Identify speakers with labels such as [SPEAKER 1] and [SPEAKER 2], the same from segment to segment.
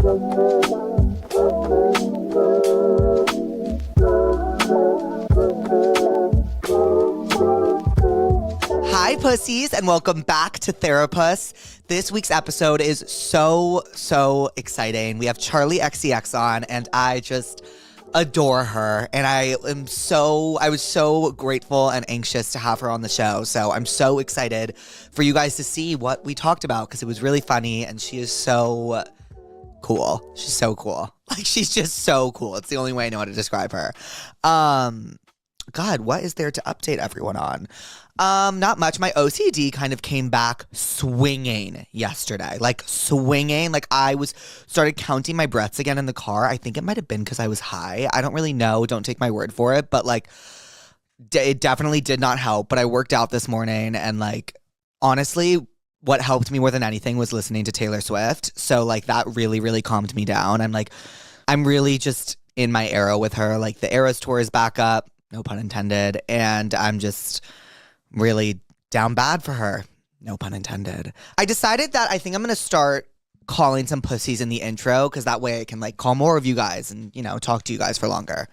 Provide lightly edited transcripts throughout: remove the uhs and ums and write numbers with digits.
[SPEAKER 1] Hi, pussies, and welcome back to Therapuss. This week's episode is so exciting. We have Charli XCX on, and I just adore her. And I was so grateful and anxious to have her on the show. So I'm so excited for you guys to see what we talked about because it was really funny, and she is so cool. She's so cool. Like, she's just so cool. It's the only way I know how to describe her. God, what is there to update everyone on? Not much. My OCD kind of came back swinging yesterday. Like, swinging. Like, started counting my breaths again in the car. I think it might have been because I was high. I don't really know. Don't take my word for it. But, like, it definitely did not help. But I worked out this morning. And, like, honestly, what helped me more than anything was listening to Taylor Swift. So, like, that really calmed me down. I'm really just in my era with her. Like, the Eras tour is back up. No pun intended. And I'm just really down bad for her. No pun intended. I decided that I think I'm going to start calling some pussies in the intro because that way I can, like, call more of you guys and, you know, talk to you guys for longer.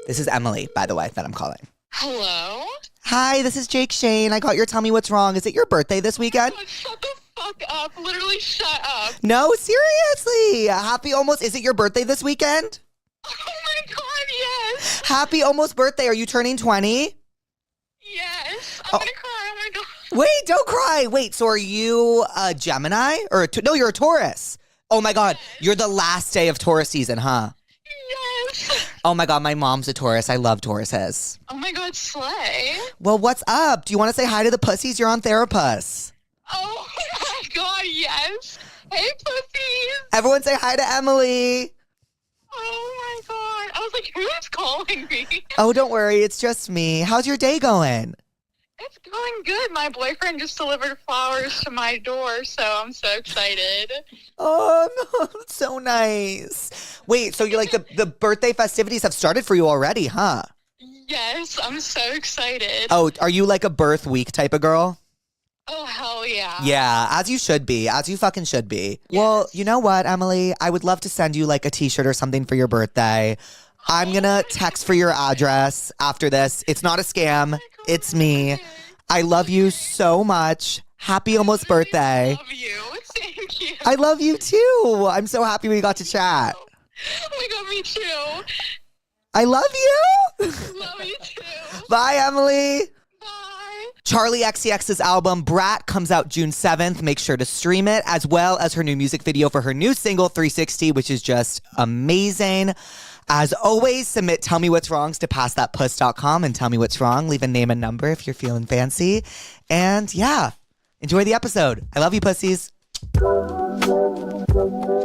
[SPEAKER 1] This is Emily, by the way, that I'm calling.
[SPEAKER 2] Hello?
[SPEAKER 1] Hi, this is Jake Shane. I got your Tell Me What's Wrong. Is it your birthday this weekend?
[SPEAKER 2] Oh, shut the fuck up. Literally shut up.
[SPEAKER 1] No, seriously. Is it your birthday this weekend?
[SPEAKER 2] Oh my god, yes.
[SPEAKER 1] Happy almost birthday. Are you turning 20?
[SPEAKER 2] Yes. I'm gonna cry. Oh my god.
[SPEAKER 1] Wait, don't cry. Wait, so are you a Gemini? No, you're a Taurus. Oh my god, you're the last day of Taurus season, huh?
[SPEAKER 2] Yes.
[SPEAKER 1] Oh my god, my mom's a Taurus. I love Tauruses.
[SPEAKER 2] Oh my god, slay.
[SPEAKER 1] Well, what's up? Do you want to say hi to the pussies? You're on Therapuss.
[SPEAKER 2] Oh my god, yes. Hey, pussies.
[SPEAKER 1] Everyone say hi to Emily.
[SPEAKER 2] Oh my god. I was like, who's calling me?
[SPEAKER 1] Oh, don't worry. It's just me. How's your day going?
[SPEAKER 2] It's going good. My boyfriend just delivered flowers to my door, so I'm so excited.
[SPEAKER 1] Oh, no, that's so nice. Wait, so you're like the birthday festivities have started for you already, huh?
[SPEAKER 2] Yes, I'm so excited.
[SPEAKER 1] Oh, are you like a birth week type of girl?
[SPEAKER 2] Oh, hell yeah.
[SPEAKER 1] Yeah, as you should be. As you fucking should be.
[SPEAKER 2] Yes.
[SPEAKER 1] Well, you know what, Emily? I would love to send you like a t-shirt or something for your birthday. I'm gonna text for your address after this. It's not a scam. It's me. I love you so much. Happy almost birthday.
[SPEAKER 2] I love you. Thank you.
[SPEAKER 1] I love you too. I'm so happy we got to chat.
[SPEAKER 2] Oh my god, me too.
[SPEAKER 1] I love you.
[SPEAKER 2] Love you too.
[SPEAKER 1] Bye, Emily.
[SPEAKER 2] Bye.
[SPEAKER 1] Charli XCX's album BRAT comes out June 7th. Make sure to stream it, as well as her new music video for her new single 360, which is just amazing. As always, submit Tell Me What's Wrongs to passthatpuss.com and tell me what's wrong. Leave a name and number if you're feeling fancy. And yeah, enjoy the episode. I love you, pussies.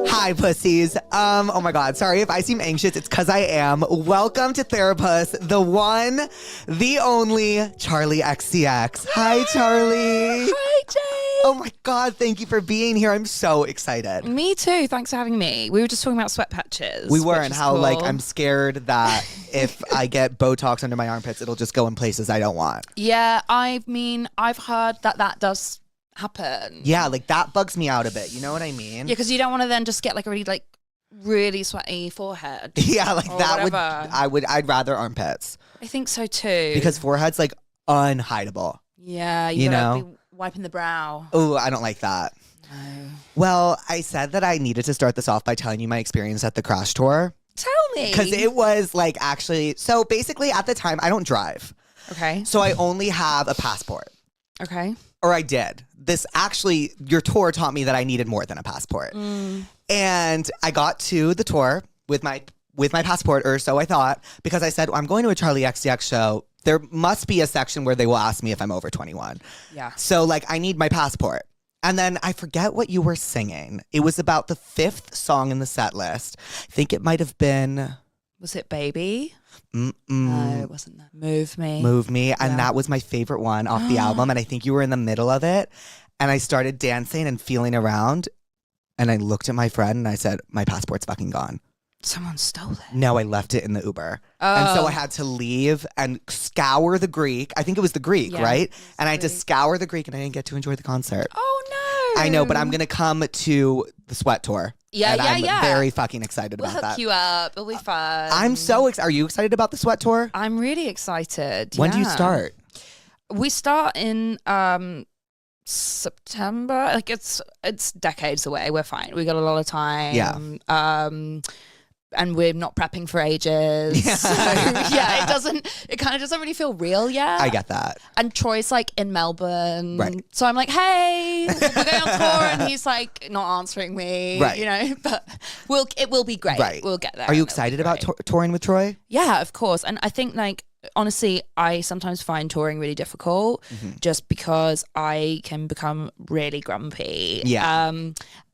[SPEAKER 1] Hi, pussies. Oh my God. Sorry if I seem anxious. It's because I am. Welcome to Therapuss, the one, the only Charli XCX. Hi, Charli.
[SPEAKER 3] Hi, Jay.
[SPEAKER 1] Oh my God. Thank you for being here. I'm so excited.
[SPEAKER 3] Me too. Thanks for having me. We were just talking about sweat patches.
[SPEAKER 1] We were, and how,
[SPEAKER 3] cool.
[SPEAKER 1] like, I'm scared that if I get Botox under my armpits, it'll just go in places I don't want.
[SPEAKER 3] Yeah, I've heard that does happen.
[SPEAKER 1] Yeah, like, that bugs me out a bit. You know what I mean?
[SPEAKER 3] Yeah, because you don't want to then just get like a really sweaty forehead.
[SPEAKER 1] Yeah, like that
[SPEAKER 3] whatever.
[SPEAKER 1] I'd rather armpits.
[SPEAKER 3] I think so too.
[SPEAKER 1] Because forehead's like unhideable.
[SPEAKER 3] Yeah,
[SPEAKER 1] you
[SPEAKER 3] gotta be wiping the brow.
[SPEAKER 1] Oh, I don't like that.
[SPEAKER 3] No.
[SPEAKER 1] Well, I said that I needed to start this off by telling you my experience at the Crash Tour.
[SPEAKER 3] Tell me.
[SPEAKER 1] Because it was like actually, so basically at the time I don't drive.
[SPEAKER 3] Okay.
[SPEAKER 1] So I only have a passport.
[SPEAKER 3] Okay.
[SPEAKER 1] Or I did. Your tour taught me that I needed more than a passport. And I got to the tour with my passport, or so I thought, because I said, I'm going to a Charli XCX show. There must be a section where they will ask me if I'm over 21.
[SPEAKER 3] Yeah.
[SPEAKER 1] So, like, I need my passport. And then I forget what you were singing. It was about the 5th song in the set list. I think it might have been...
[SPEAKER 3] Was it Baby?
[SPEAKER 1] No,
[SPEAKER 3] it wasn't that. Move Me.
[SPEAKER 1] Move Me.
[SPEAKER 3] Yeah.
[SPEAKER 1] And that was my favorite one off the album. And I think you were in the middle of it. And I started dancing and feeling around. And I looked at my friend and I said, my passport's fucking gone.
[SPEAKER 3] Someone stole it.
[SPEAKER 1] No, I left it in the Uber.
[SPEAKER 3] Oh.
[SPEAKER 1] And so I had to leave and scour the Greek. I think it was the Greek,
[SPEAKER 3] Yeah,
[SPEAKER 1] right? And I had to scour the Greek and I didn't get to enjoy the concert.
[SPEAKER 3] Oh, no.
[SPEAKER 1] I know, but I'm going to come to the Sweat Tour.
[SPEAKER 3] Yeah,
[SPEAKER 1] and
[SPEAKER 3] yeah,
[SPEAKER 1] I'm
[SPEAKER 3] yeah.
[SPEAKER 1] very fucking excited
[SPEAKER 3] We'll
[SPEAKER 1] about
[SPEAKER 3] hook
[SPEAKER 1] that.
[SPEAKER 3] you up. It'll be fun.
[SPEAKER 1] I'm so excited. Are you excited about the sweat tour?
[SPEAKER 3] I'm really excited.
[SPEAKER 1] When do you
[SPEAKER 3] yeah.
[SPEAKER 1] start?
[SPEAKER 3] We start in September. Like it's decades away. We're fine. We got a lot of time.
[SPEAKER 1] Yeah.
[SPEAKER 3] And we're not prepping for ages.
[SPEAKER 1] Yeah.
[SPEAKER 3] So yeah, it kind of doesn't really feel real yet.
[SPEAKER 1] I get that.
[SPEAKER 3] And Troy's like in Melbourne.
[SPEAKER 1] Right.
[SPEAKER 3] So I'm like, hey, we're going on tour, and he's like not answering me.
[SPEAKER 1] Right.
[SPEAKER 3] You know, but it will be great.
[SPEAKER 1] Right.
[SPEAKER 3] We'll get there.
[SPEAKER 1] Are you
[SPEAKER 3] and it'll be
[SPEAKER 1] excited about
[SPEAKER 3] great.
[SPEAKER 1] touring with Troye?
[SPEAKER 3] Yeah, of course. And I think like honestly, I sometimes find touring really difficult just because I can become really grumpy.
[SPEAKER 1] Yeah.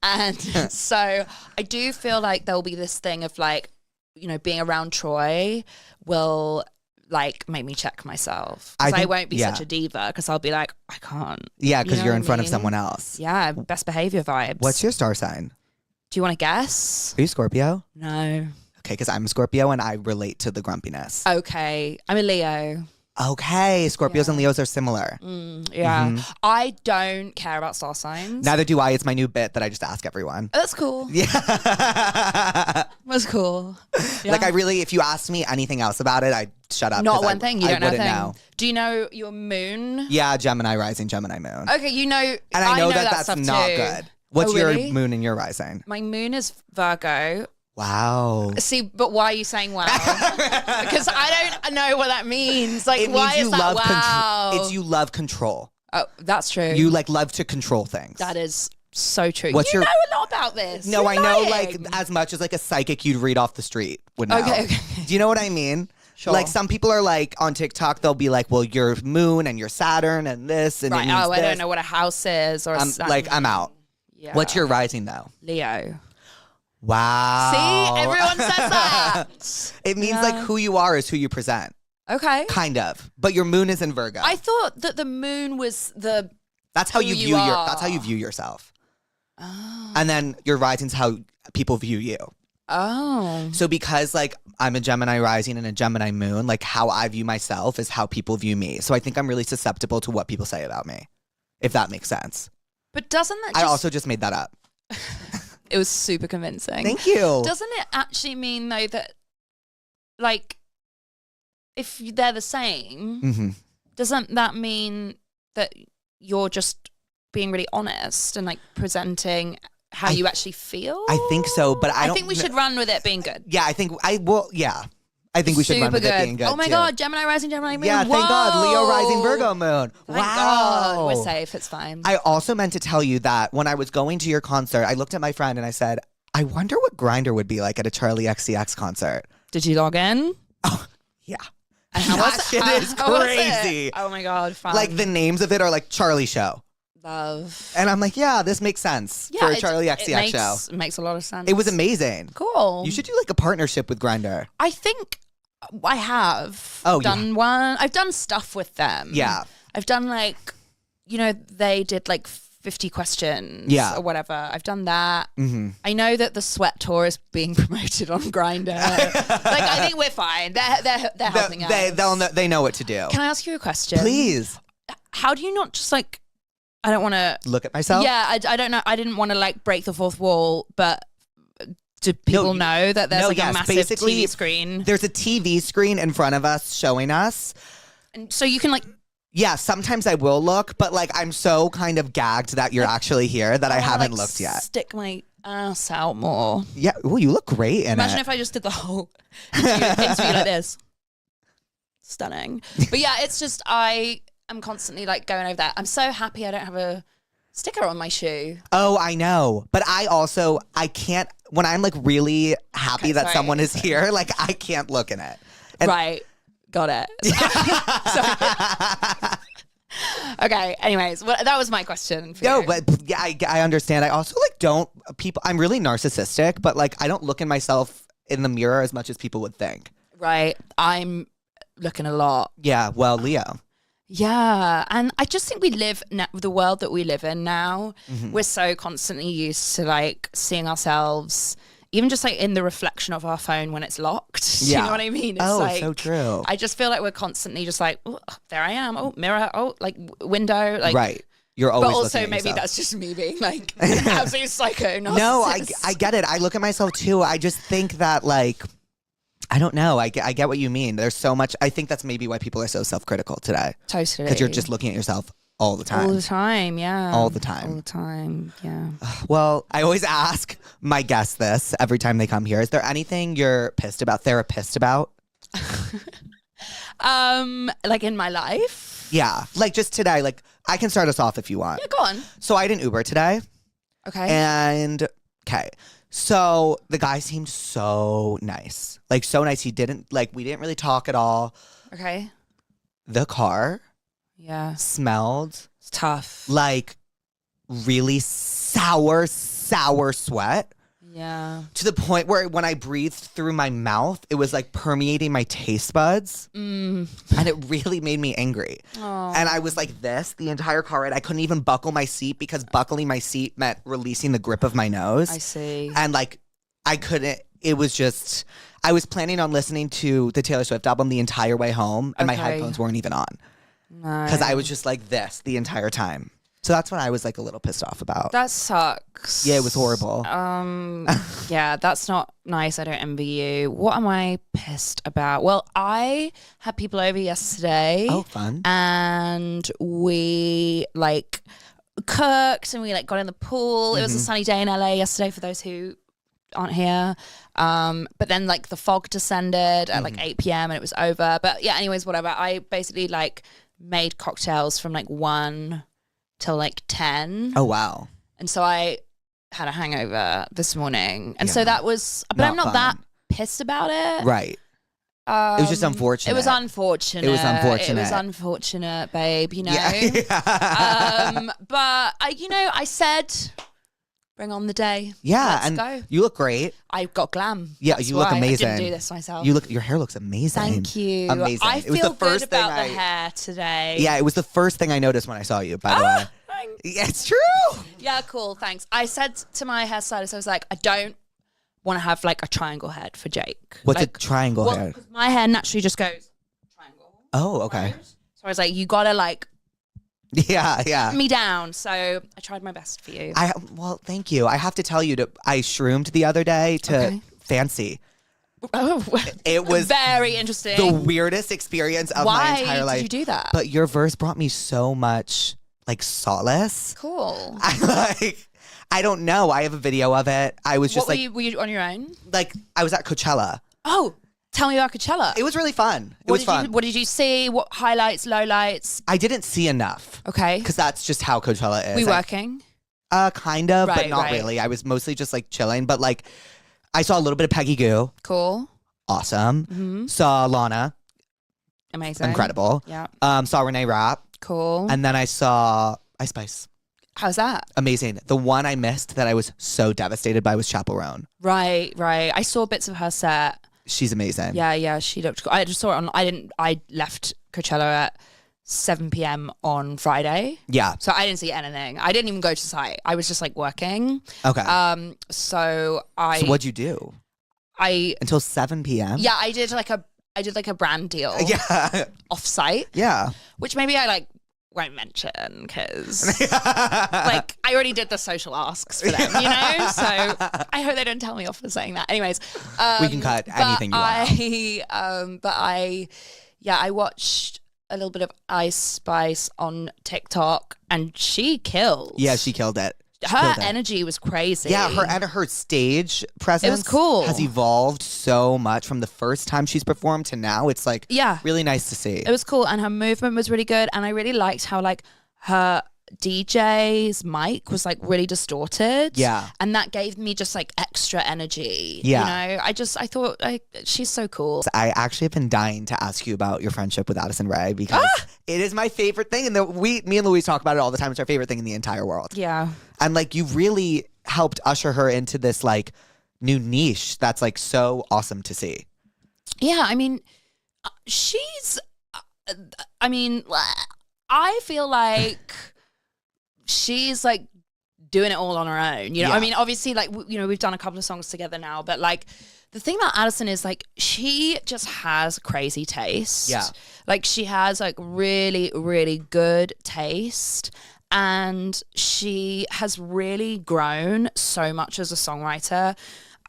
[SPEAKER 3] And so I do feel like there'll be this thing of like, you know, being around Troye will like make me check myself. Because I won't be such a diva because I'll be like, I can't.
[SPEAKER 1] Yeah, because
[SPEAKER 3] You know
[SPEAKER 1] you're
[SPEAKER 3] what
[SPEAKER 1] in
[SPEAKER 3] I
[SPEAKER 1] front of
[SPEAKER 3] mean?
[SPEAKER 1] someone else.
[SPEAKER 3] Yeah, best behavior vibes.
[SPEAKER 1] What's your star sign?
[SPEAKER 3] Do you want to guess?
[SPEAKER 1] Are you Scorpio?
[SPEAKER 3] No.
[SPEAKER 1] Okay, because I'm a Scorpio and I relate to the grumpiness.
[SPEAKER 3] Okay. I'm a Leo.
[SPEAKER 1] Okay, Scorpios and Leos are similar.
[SPEAKER 3] Yeah. I don't care about star signs.
[SPEAKER 1] Neither do I. It's my new bit that I just ask everyone.
[SPEAKER 3] That's cool.
[SPEAKER 1] Yeah.
[SPEAKER 3] That's cool. Yeah.
[SPEAKER 1] Like I really, if you asked me anything else about it, I'd shut up.
[SPEAKER 3] Not
[SPEAKER 1] 'cause
[SPEAKER 3] one thing. You don't know a
[SPEAKER 1] wouldn't
[SPEAKER 3] thing.
[SPEAKER 1] know.
[SPEAKER 3] Do you know your moon?
[SPEAKER 1] Yeah, Gemini rising, Gemini moon.
[SPEAKER 3] Okay, you know.
[SPEAKER 1] And I know
[SPEAKER 3] that
[SPEAKER 1] that's
[SPEAKER 3] stuff
[SPEAKER 1] not
[SPEAKER 3] too.
[SPEAKER 1] good. What's
[SPEAKER 3] Oh,
[SPEAKER 1] your
[SPEAKER 3] really?
[SPEAKER 1] moon and your rising?
[SPEAKER 3] My moon is Virgo.
[SPEAKER 1] Wow.
[SPEAKER 3] See, but why are you saying wow? Because I don't know what that means. Like,
[SPEAKER 1] It
[SPEAKER 3] why
[SPEAKER 1] means you
[SPEAKER 3] is that
[SPEAKER 1] love
[SPEAKER 3] wow?
[SPEAKER 1] control. It's you love control.
[SPEAKER 3] Oh, that's true.
[SPEAKER 1] You like love to control things.
[SPEAKER 3] That is so true.
[SPEAKER 1] What's
[SPEAKER 3] you
[SPEAKER 1] your-
[SPEAKER 3] know a lot about this.
[SPEAKER 1] No,
[SPEAKER 3] You're
[SPEAKER 1] I know
[SPEAKER 3] lying.
[SPEAKER 1] like as much as like a psychic you'd read off the street would know.
[SPEAKER 3] Okay.
[SPEAKER 1] Do you know what I mean?
[SPEAKER 3] Sure.
[SPEAKER 1] Like some people are like on TikTok, they'll be like, well, your moon and your Saturn and this and it
[SPEAKER 3] Right.
[SPEAKER 1] means
[SPEAKER 3] Oh, I
[SPEAKER 1] this.
[SPEAKER 3] don't know what a house is or a
[SPEAKER 1] I'm
[SPEAKER 3] sun.
[SPEAKER 1] like, I'm out.
[SPEAKER 3] Yeah.
[SPEAKER 1] What's your rising though?
[SPEAKER 3] Leo?
[SPEAKER 1] Wow.
[SPEAKER 3] See, everyone says that.
[SPEAKER 1] It means
[SPEAKER 3] Yeah.
[SPEAKER 1] like who you are is who you present.
[SPEAKER 3] Okay.
[SPEAKER 1] Kind of. But your moon is in Virgo.
[SPEAKER 3] I thought that the moon was the.
[SPEAKER 1] That's how
[SPEAKER 3] who
[SPEAKER 1] you
[SPEAKER 3] you
[SPEAKER 1] view
[SPEAKER 3] are.
[SPEAKER 1] that's how you view yourself.
[SPEAKER 3] Oh.
[SPEAKER 1] And then your rising's how people view you.
[SPEAKER 3] Oh.
[SPEAKER 1] So because like I'm a Gemini rising and a Gemini moon, like how I view myself is how people view me. So I think I'm really susceptible to what people say about me. If that makes sense.
[SPEAKER 3] But doesn't that
[SPEAKER 1] I
[SPEAKER 3] just...
[SPEAKER 1] also just made that up.
[SPEAKER 3] It was super convincing.
[SPEAKER 1] Thank you.
[SPEAKER 3] Doesn't it actually mean, though, that, like, if they're the same,
[SPEAKER 1] Mm-hmm.
[SPEAKER 3] doesn't that mean that you're just being really honest and, like, presenting how you actually feel?
[SPEAKER 1] I think so, but I don't
[SPEAKER 3] think we
[SPEAKER 1] kn-
[SPEAKER 3] should run with it being good.
[SPEAKER 1] Yeah, I think I will. Yeah, I think we should run
[SPEAKER 3] Super
[SPEAKER 1] with it being good.
[SPEAKER 3] Oh my
[SPEAKER 1] too.
[SPEAKER 3] God, Gemini rising, Gemini moon.
[SPEAKER 1] Yeah, thank God. Leo rising,
[SPEAKER 3] Whoa.
[SPEAKER 1] Virgo moon.
[SPEAKER 3] Thank
[SPEAKER 1] wow.
[SPEAKER 3] God. We're safe. It's fine.
[SPEAKER 1] I also meant to tell you that when I was going to your concert, I looked at my friend and I said, I wonder what Grindr would be like at a Charli XCX concert.
[SPEAKER 3] Did you log in?
[SPEAKER 1] Oh, yeah.
[SPEAKER 3] And how
[SPEAKER 1] That
[SPEAKER 3] was
[SPEAKER 1] shit
[SPEAKER 3] how-
[SPEAKER 1] is
[SPEAKER 3] how was it?
[SPEAKER 1] crazy.
[SPEAKER 3] Oh my God, fun.
[SPEAKER 1] Like the names of it are like Charlie Show.
[SPEAKER 3] Love.
[SPEAKER 1] And I'm like, yeah, this makes sense for a Charli XCX show.
[SPEAKER 3] It makes a lot of sense.
[SPEAKER 1] It was amazing.
[SPEAKER 3] Cool.
[SPEAKER 1] You should do like a partnership with Grindr.
[SPEAKER 3] I think I have
[SPEAKER 1] Oh,
[SPEAKER 3] done one. I've done stuff with them.
[SPEAKER 1] Yeah.
[SPEAKER 3] I've done like, you know, they did like 50 questions
[SPEAKER 1] Yeah.
[SPEAKER 3] or whatever. I've done that.
[SPEAKER 1] Mm-hmm.
[SPEAKER 3] I know that the sweat tour is being promoted on Grindr. Like, I think we're fine. They're helping us.
[SPEAKER 1] They know what to do.
[SPEAKER 3] Can I ask you a question?
[SPEAKER 1] Please
[SPEAKER 3] How do you not just like, I don't want to.
[SPEAKER 1] look at myself.
[SPEAKER 3] Yeah, I don't know. I didn't want to like break the fourth wall, but do people know that there's a massive
[SPEAKER 1] basically,
[SPEAKER 3] TV screen?
[SPEAKER 1] There's a TV screen in front of us showing us.
[SPEAKER 3] And so you can like.
[SPEAKER 1] Yeah, sometimes I will look, but like I'm so kind of gagged that you're actually here that I
[SPEAKER 3] wanna,
[SPEAKER 1] haven't
[SPEAKER 3] like,
[SPEAKER 1] looked yet.
[SPEAKER 3] Stick my ass out more.
[SPEAKER 1] Yeah, ooh, you look great in
[SPEAKER 3] Imagine
[SPEAKER 1] it.
[SPEAKER 3] if I just did the whole interview like this. Stunning. But yeah, it's just I am constantly like going over that. I'm so happy I don't have a sticker on my shoe.
[SPEAKER 1] Oh, I know. But I can't, when I'm like really happy
[SPEAKER 3] Okay,
[SPEAKER 1] that
[SPEAKER 3] sorry,
[SPEAKER 1] someone is
[SPEAKER 3] sorry.
[SPEAKER 1] here, like I can't look in it. And-
[SPEAKER 3] Right. Got it. Okay. Anyways, that was my question for
[SPEAKER 1] No,
[SPEAKER 3] you.
[SPEAKER 1] but yeah, I understand. I also like I'm really narcissistic, but like I don't look in myself in the mirror as much as people would think.
[SPEAKER 3] Right. I'm looking a lot.
[SPEAKER 1] Yeah, well, Leo.
[SPEAKER 3] Yeah. And I just think we live the world that we live in now.
[SPEAKER 1] Mm-hmm.
[SPEAKER 3] We're so constantly used to like seeing ourselves, even just like in the reflection of our phone when it's locked. Do you
[SPEAKER 1] Yeah.
[SPEAKER 3] know what I mean? It's
[SPEAKER 1] Oh,
[SPEAKER 3] like,
[SPEAKER 1] so true.
[SPEAKER 3] I just feel like we're constantly just like, oh, there I am. Oh, mirror. Oh, like window. Like,
[SPEAKER 1] Right. You're always
[SPEAKER 3] But also
[SPEAKER 1] looking at
[SPEAKER 3] maybe
[SPEAKER 1] yourself.
[SPEAKER 3] that's just me being like an absolute psycho narcissist.
[SPEAKER 1] No, I get it. I look at myself too. I just think that like, I don't know. I get what you mean. There's so much. I think that's maybe why people are so self-critical today.
[SPEAKER 3] Totally.
[SPEAKER 1] Because you're just looking at yourself all the time.
[SPEAKER 3] All the time, yeah.
[SPEAKER 1] All the time.
[SPEAKER 3] All the time, yeah.
[SPEAKER 1] Well, I always ask my guests this every time they come here. Is there anything you're pissed about, therapist about?
[SPEAKER 3] Like in my life?
[SPEAKER 1] Yeah. Like just today, like I can start us off if you want.
[SPEAKER 3] Yeah, go on.
[SPEAKER 1] So I didn't Uber today.
[SPEAKER 3] Okay.
[SPEAKER 1] And okay. So the guy seemed so nice. Like so nice. He didn't like we didn't really talk at all.
[SPEAKER 3] Okay.
[SPEAKER 1] The car
[SPEAKER 3] Yeah.
[SPEAKER 1] smelled
[SPEAKER 3] It's tough.
[SPEAKER 1] like really sour sweat.
[SPEAKER 3] Yeah.
[SPEAKER 1] To the point where when I breathed through my mouth, it was like permeating my taste buds. And it really made me angry.
[SPEAKER 3] Oh.
[SPEAKER 1] And I was like this the entire car ride. I couldn't even buckle my seat because buckling my seat meant releasing the grip of my nose.
[SPEAKER 3] I see.
[SPEAKER 1] And like, I couldn't, it was just, I was planning on listening to the Taylor Swift album the entire way home and my
[SPEAKER 3] Okay.
[SPEAKER 1] headphones weren't even on.
[SPEAKER 3] No.
[SPEAKER 1] Because I was just like this the entire time. So that's what I was like a little pissed off about.
[SPEAKER 3] That sucks.
[SPEAKER 1] Yeah, it was horrible.
[SPEAKER 3] Yeah, that's not nice. I don't envy you. What am I pissed about? Well, I had people over yesterday.
[SPEAKER 1] Oh, fun.
[SPEAKER 3] And we like cooked and we like got in the pool. It was a sunny day in LA yesterday for those who aren't here. But then like the fog descended at like 8 p.m. and it was over. But yeah, anyways, whatever. I basically like made cocktails from like 1 till like 10.
[SPEAKER 1] Oh, wow.
[SPEAKER 3] And so I had a hangover this morning. And so
[SPEAKER 1] Yeah.
[SPEAKER 3] that was, but
[SPEAKER 1] Not
[SPEAKER 3] I'm not
[SPEAKER 1] fun.
[SPEAKER 3] that pissed about it.
[SPEAKER 1] Right. It was just unfortunate.
[SPEAKER 3] It was unfortunate.
[SPEAKER 1] It was unfortunate.
[SPEAKER 3] It was unfortunate, babe, you know.
[SPEAKER 1] Yeah.
[SPEAKER 3] But I said, bring on the day.
[SPEAKER 1] Yeah,
[SPEAKER 3] Let's
[SPEAKER 1] and
[SPEAKER 3] go.
[SPEAKER 1] you look great.
[SPEAKER 3] I got glam.
[SPEAKER 1] Yeah,
[SPEAKER 3] That's
[SPEAKER 1] you look
[SPEAKER 3] why.
[SPEAKER 1] amazing.
[SPEAKER 3] I didn't do this myself.
[SPEAKER 1] Your hair looks amazing.
[SPEAKER 3] Thank you.
[SPEAKER 1] Amazing.
[SPEAKER 3] I
[SPEAKER 1] It was
[SPEAKER 3] feel
[SPEAKER 1] the first
[SPEAKER 3] good about
[SPEAKER 1] thing
[SPEAKER 3] the hair today.
[SPEAKER 1] Yeah, it was the first thing I noticed when I saw you, by the way.
[SPEAKER 3] Thanks.
[SPEAKER 1] Yeah, it's true.
[SPEAKER 3] Yeah, cool. Thanks. I said to my hairstylist, I was like, I don't want to have like a triangle head for Jake.
[SPEAKER 1] What's
[SPEAKER 3] like,
[SPEAKER 1] a triangle hair?
[SPEAKER 3] 'cause my hair naturally just goes triangle.
[SPEAKER 1] Oh, okay.
[SPEAKER 3] So I was like, you gotta like
[SPEAKER 1] Yeah.
[SPEAKER 3] me down. So I tried my best for you.
[SPEAKER 1] Well, thank you. I have to tell you, I shroomed the other day to
[SPEAKER 3] Okay.
[SPEAKER 1] Fancy.
[SPEAKER 3] Oh,
[SPEAKER 1] It was
[SPEAKER 3] very interesting.
[SPEAKER 1] the weirdest experience of my entire life.
[SPEAKER 3] Why did you do that?
[SPEAKER 1] But your verse brought me so much like solace.
[SPEAKER 3] Cool.
[SPEAKER 1] I don't know. I have a video of it. I was just
[SPEAKER 3] What
[SPEAKER 1] like,
[SPEAKER 3] were you on your own?
[SPEAKER 1] like I was at Coachella.
[SPEAKER 3] Oh, tell me about Coachella.
[SPEAKER 1] It was really fun. It was fun.
[SPEAKER 3] What did you see? What highlights, lowlights?
[SPEAKER 1] I didn't see enough
[SPEAKER 3] Okay.
[SPEAKER 1] because that's just how Coachella is.
[SPEAKER 3] We working?
[SPEAKER 1] Kind of, but
[SPEAKER 3] Right,
[SPEAKER 1] not
[SPEAKER 3] right.
[SPEAKER 1] really. I was mostly just like chilling, but like I saw a little bit of Peggy Goo.
[SPEAKER 3] Cool.
[SPEAKER 1] Awesome.
[SPEAKER 3] Mm-hmm.
[SPEAKER 1] Saw Lana.
[SPEAKER 3] Amazing.
[SPEAKER 1] Incredible.
[SPEAKER 3] Yeah.
[SPEAKER 1] Saw Renee Rapp.
[SPEAKER 3] Cool.
[SPEAKER 1] And then I saw Ice Spice.
[SPEAKER 3] How's that?
[SPEAKER 1] Amazing. The one I missed that I was so devastated by was Chappell Roan.
[SPEAKER 3] Right. I saw bits of her set.
[SPEAKER 1] She's amazing.
[SPEAKER 3] Yeah, she looked cool. I just saw it on. I left Coachella at 7 p.m. on Friday.
[SPEAKER 1] Yeah.
[SPEAKER 3] So I didn't see anything. I didn't even go to site. I was just like working.
[SPEAKER 1] Okay.
[SPEAKER 3] So
[SPEAKER 1] what'd you do? Until 7 p.m.?
[SPEAKER 3] Yeah, I did like a brand deal.
[SPEAKER 1] Yeah.
[SPEAKER 3] Off site.
[SPEAKER 1] Yeah.
[SPEAKER 3] Which maybe I like won't mention because like I already did the social asks for them, you know? So I hope they don't tell me off for saying that. Anyways.
[SPEAKER 1] We can cut anything you want.
[SPEAKER 3] But I watched a little bit of Ice Spice on TikTok and she killed.
[SPEAKER 1] Yeah, she killed it.
[SPEAKER 3] Her energy was crazy.
[SPEAKER 1] Yeah, her stage presence
[SPEAKER 3] was cool.
[SPEAKER 1] has evolved so much from the first time she's performed to now. It's like really nice to see.
[SPEAKER 3] It was cool and her movement was really good and I really liked how like her DJ's mic was like really distorted.
[SPEAKER 1] Yeah.
[SPEAKER 3] And that gave me just like extra energy.
[SPEAKER 1] Yeah.
[SPEAKER 3] You know, I thought she's so cool.
[SPEAKER 1] I actually have been dying to ask you about your friendship with Addison Rae because it is my favorite thing. And me and Louise talk about it all the time. It's our favorite thing in the entire world.
[SPEAKER 3] Yeah.
[SPEAKER 1] And like you really helped usher her into this like new niche that's like so awesome to see.
[SPEAKER 3] Yeah. I mean, I feel like she's like doing it all on her own, you know.
[SPEAKER 1] Yeah.
[SPEAKER 3] I mean, obviously, like we've done a couple of songs together now, but like the thing about Addison is like she just has crazy taste.
[SPEAKER 1] Yeah,
[SPEAKER 3] like she has like really, really good taste, And she has really grown so much as a songwriter.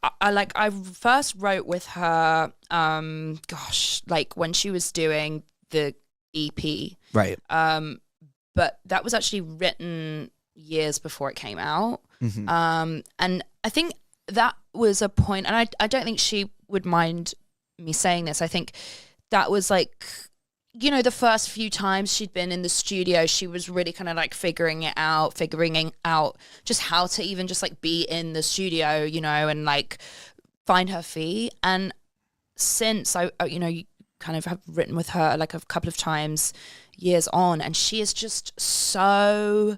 [SPEAKER 3] I first wrote with her, like when she was doing the EP.
[SPEAKER 1] Right.
[SPEAKER 3] But that was actually written years before it came out.
[SPEAKER 1] Mm-hmm.
[SPEAKER 3] And I think that was a point, and I don't think she would mind me saying this. I think that was like, you know, the first few times she'd been in the studio, she was really kind of like figuring out just how to even just like be in the studio, you know, and like find her feet. And since I, you know, you kind of have written with her like a couple of times years on, and she is just so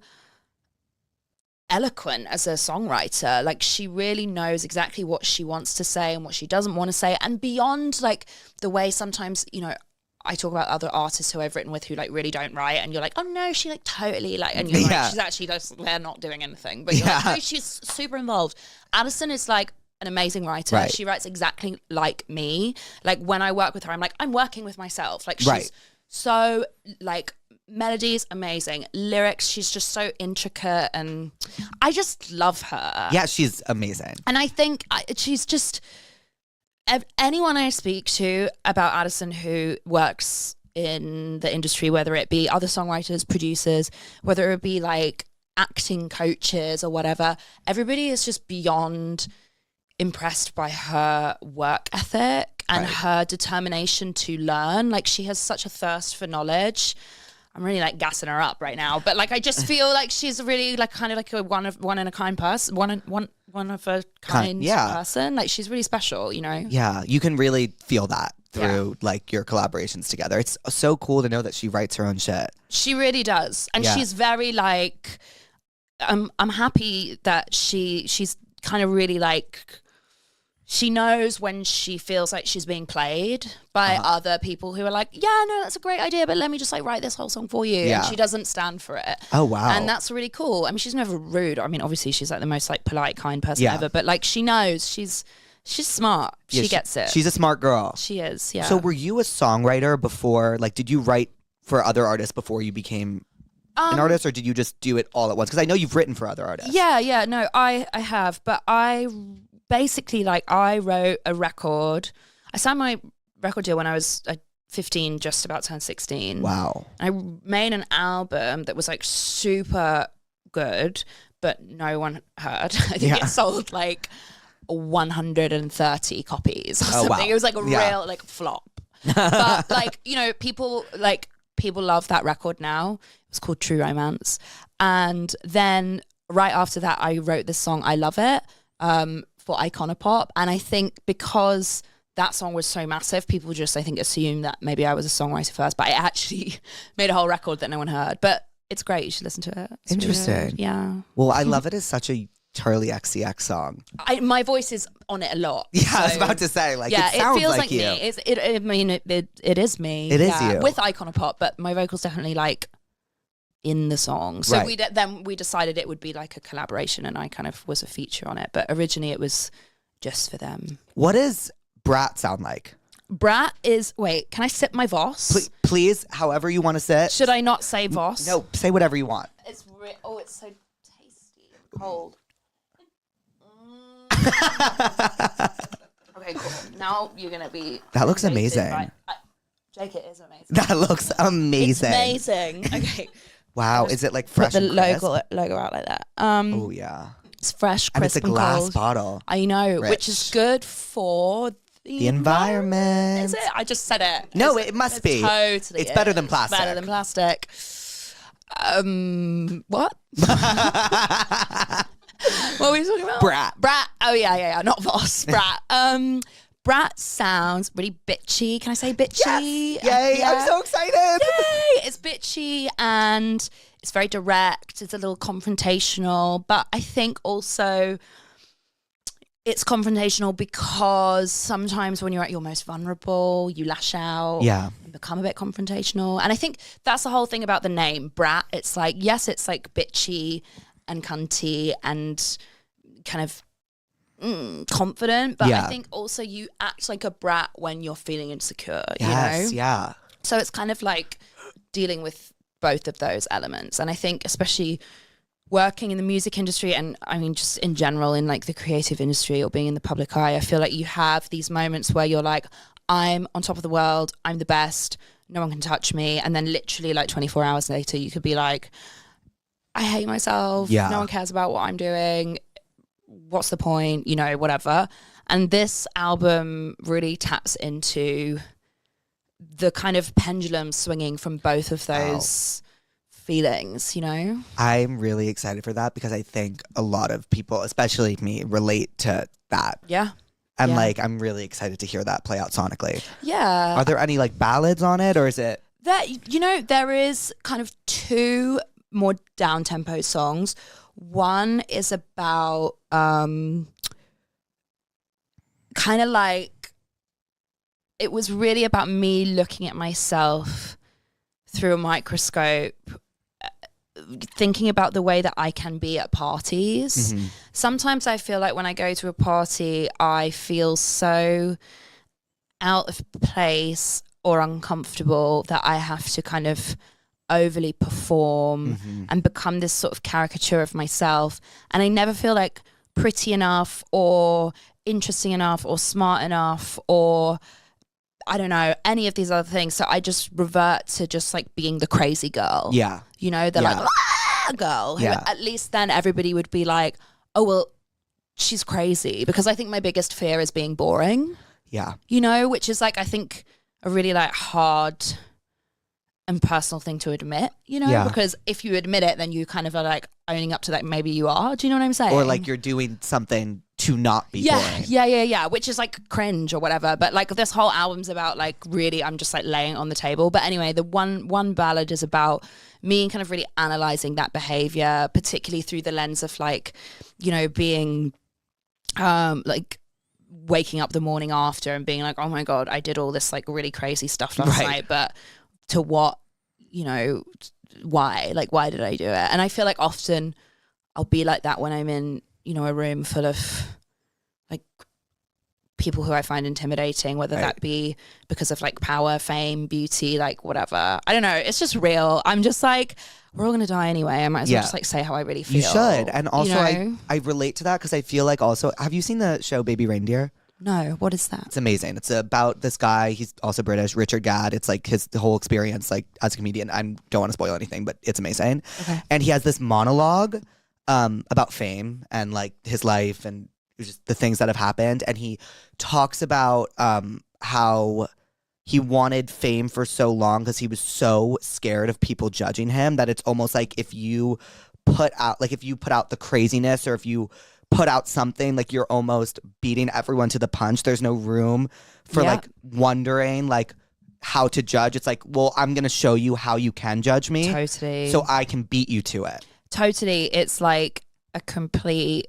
[SPEAKER 3] eloquent as a songwriter. Like, she really knows exactly what she wants to say and what she doesn't want to say, and beyond like the way sometimes, you know, I talk about other artists who I've written with who like really don't write, and you're like, oh no, she like totally like, and you're like, she's actually just, they're not doing anything, but you're like, no, she's super involved. Addison is like an amazing writer. Right. She writes exactly like me. Like when I work with her, I'm like, I'm working with myself. Like she's so like, melodies amazing, lyrics, she's just so intricate, and I just love her.
[SPEAKER 1] Yeah, she's amazing.
[SPEAKER 3] And I think she's just, anyone I speak to about Addison who works in the industry, whether it be other songwriters, producers, whether it be like acting coaches or whatever, everybody is just beyond impressed by her work ethic and her determination to learn. Like, she has such a thirst for knowledge. I'm really like gassing her up right now, but like I just feel like she's really like kind of like a one of a kind person, one of a kind person. Like, she's really special, you know. Yeah,
[SPEAKER 1] you can really feel that through like your collaborations together. It's so cool to know that she writes her own shit.
[SPEAKER 3] She really does, and she's very like. I'm happy that she's kind of really like. She knows when she feels like she's being played by other people who are like, yeah, no, that's a great idea, but let me just like write this whole song for you. Yeah. And she doesn't stand for it.
[SPEAKER 1] Oh, wow.
[SPEAKER 3] And that's really cool. I mean, she's never rude. I mean, obviously she's like the most like polite, kind person ever, but like she knows, she's smart. She gets it.
[SPEAKER 1] She's a smart girl.
[SPEAKER 3] She is, yeah.
[SPEAKER 1] So were you a songwriter before, like did you write for other artists before you became an artist, or did you just do it all at once? Because I know you've written for other artists.
[SPEAKER 3] Yeah, no, I have, but basically, like, I wrote a record. I signed my record deal when I was 15, just about turned 16.
[SPEAKER 1] Wow.
[SPEAKER 3] I made an album that was, like, super good, but no one heard. I think it sold, like, 130 copies or something. Wow. It was, like, a real, like, flop. But, like, you know, people love that record now. It was called True Romance. And then right after that, I wrote this song, I Love It, for Iconopop. And I think because that song was so massive, people just, I think, assume that maybe I was a songwriter first, but I actually made a whole record that no one heard. But it's great. You should listen to it. It's
[SPEAKER 1] interesting.
[SPEAKER 3] Really, yeah.
[SPEAKER 1] Well, I Love It is such a Charli XCX song.
[SPEAKER 3] My voice is on it a lot.
[SPEAKER 1] Yeah, so, I was about to say, like, it sounds
[SPEAKER 3] feels
[SPEAKER 1] like you.
[SPEAKER 3] Me. It is me.
[SPEAKER 1] It is you.
[SPEAKER 3] With Iconopop, but my vocal's definitely like in the song. So then we decided it would be like a collaboration, and I kind of was a feature on it. But originally it was just for them.
[SPEAKER 1] What does BRAT sound like?
[SPEAKER 3] BRAT is, wait, can I sip my Voss?
[SPEAKER 1] Please, however you want to sit.
[SPEAKER 3] Should I not say Voss?
[SPEAKER 1] No, say whatever you want.
[SPEAKER 3] It's it's so tasty and cold. Okay, cool. Now you're going to be...
[SPEAKER 1] That looks amazing.
[SPEAKER 3] Jake, it is amazing.
[SPEAKER 1] That looks amazing.
[SPEAKER 3] It's amazing. Okay.
[SPEAKER 1] Wow, is it like fresh?
[SPEAKER 3] Put the logo out like that.
[SPEAKER 1] Oh yeah,
[SPEAKER 3] it's fresh, crisp,
[SPEAKER 1] and it's a glass
[SPEAKER 3] cold.
[SPEAKER 1] bottle.
[SPEAKER 3] I know, which is good for the
[SPEAKER 1] environment.
[SPEAKER 3] Is it? I just said it.
[SPEAKER 1] No, it must be.
[SPEAKER 3] Totally,
[SPEAKER 1] it's better than plastic.
[SPEAKER 3] Better than plastic. What? What were you talking about?
[SPEAKER 1] BRAT.
[SPEAKER 3] Oh yeah. Not Voss. BRAT. BRAT sounds really bitchy. Can I say bitchy?
[SPEAKER 1] Yes. Yay, yeah. I'm so excited.
[SPEAKER 3] Yay! It's bitchy and it's very direct. It's a little confrontational, but I think also it's confrontational because sometimes when you're at your most vulnerable, you lash out and become a bit confrontational. And I think that's the whole thing about the name, BRAT. It's like, yes, it's like bitchy and cunty and kind of confident, but I think also you act like a brat when you're feeling insecure, you know?
[SPEAKER 1] Yeah.
[SPEAKER 3] So it's kind of like dealing with both of those elements. And I think especially working in the music industry, and I mean just in general in like the creative industry or being in the public eye, I feel like you have these moments where you're like, I'm on top of the world, I'm the best, no one can touch me. And then literally like 24 hours later, you could be like, I hate myself.
[SPEAKER 1] Yeah.
[SPEAKER 3] No one cares about what I'm doing. What's the point? You know, whatever. And this album really taps into the kind of pendulum swinging from both of those feelings, you know?
[SPEAKER 1] I'm really excited for that because I think a lot of people, especially me, relate to that.
[SPEAKER 3] Yeah.
[SPEAKER 1] And like, I'm really excited to hear that play out sonically.
[SPEAKER 3] Yeah.
[SPEAKER 1] Are there any like ballads on it, or is it?
[SPEAKER 3] You know, there is kind of two more down-tempo songs. One is about kind of like, it was really about me looking at myself through a microscope, thinking about the way that I can be at parties.
[SPEAKER 1] Mm-hmm.
[SPEAKER 3] Sometimes I feel like when I go to a party, I feel so out of place or uncomfortable that I have to kind of overly perform and become this sort of caricature of myself. And I never feel like pretty enough or interesting enough or smart enough or I don't know, any of these other things. So I just revert to just like being the crazy girl.
[SPEAKER 1] Yeah.
[SPEAKER 3] You know, the like girl who at least then everybody would be like, oh, well, she's crazy. Because I think my biggest fear is being boring.
[SPEAKER 1] Yeah.
[SPEAKER 3] You know, which is like, I think a really like hard and personal thing to admit, you know, because if you admit it, then you kind of are like owning up to that maybe you are. Do you know what I'm saying?
[SPEAKER 1] Or like you're doing something to not be boring.
[SPEAKER 3] Yeah, which is like cringe or whatever. But like this whole album's about like really, I'm just like laying it on the table. But anyway, the one ballad is about me kind of really analyzing that behavior, particularly through the lens of like, you know, being like waking up the morning after and being like, oh my God, I did all this like really crazy stuff last night, but to what, you know, why? Like, why did I do it? And I feel like often I'll be like that when I'm in, you know, a room full of like people who I find intimidating, whether that be because of like power, fame, beauty, like whatever. I don't know. It's just real. I'm just like, we're all going to die anyway. I might as well just like say how I really feel.
[SPEAKER 1] You should. And also
[SPEAKER 3] you know?
[SPEAKER 1] I relate to that because I feel like also, have you seen the show Baby Reindeer?
[SPEAKER 3] No, what is that?
[SPEAKER 1] It's amazing. It's about this guy. He's also British, Richard Gadd. It's like the whole experience, like as a comedian. I don't want to spoil anything, but it's amazing. Okay. And he has this monologue about fame and like his life and just the things that have happened. And he talks about how he wanted fame for so long because he was so scared of people judging him that it's almost like if you put out the craziness or if you put out something, like you're almost beating everyone to the punch. There's no room for like wondering like how to judge. It's like, well, I'm going to show you how you can judge me.
[SPEAKER 3] Totally.
[SPEAKER 1] So I can beat you to it.
[SPEAKER 3] Totally. It's like a complete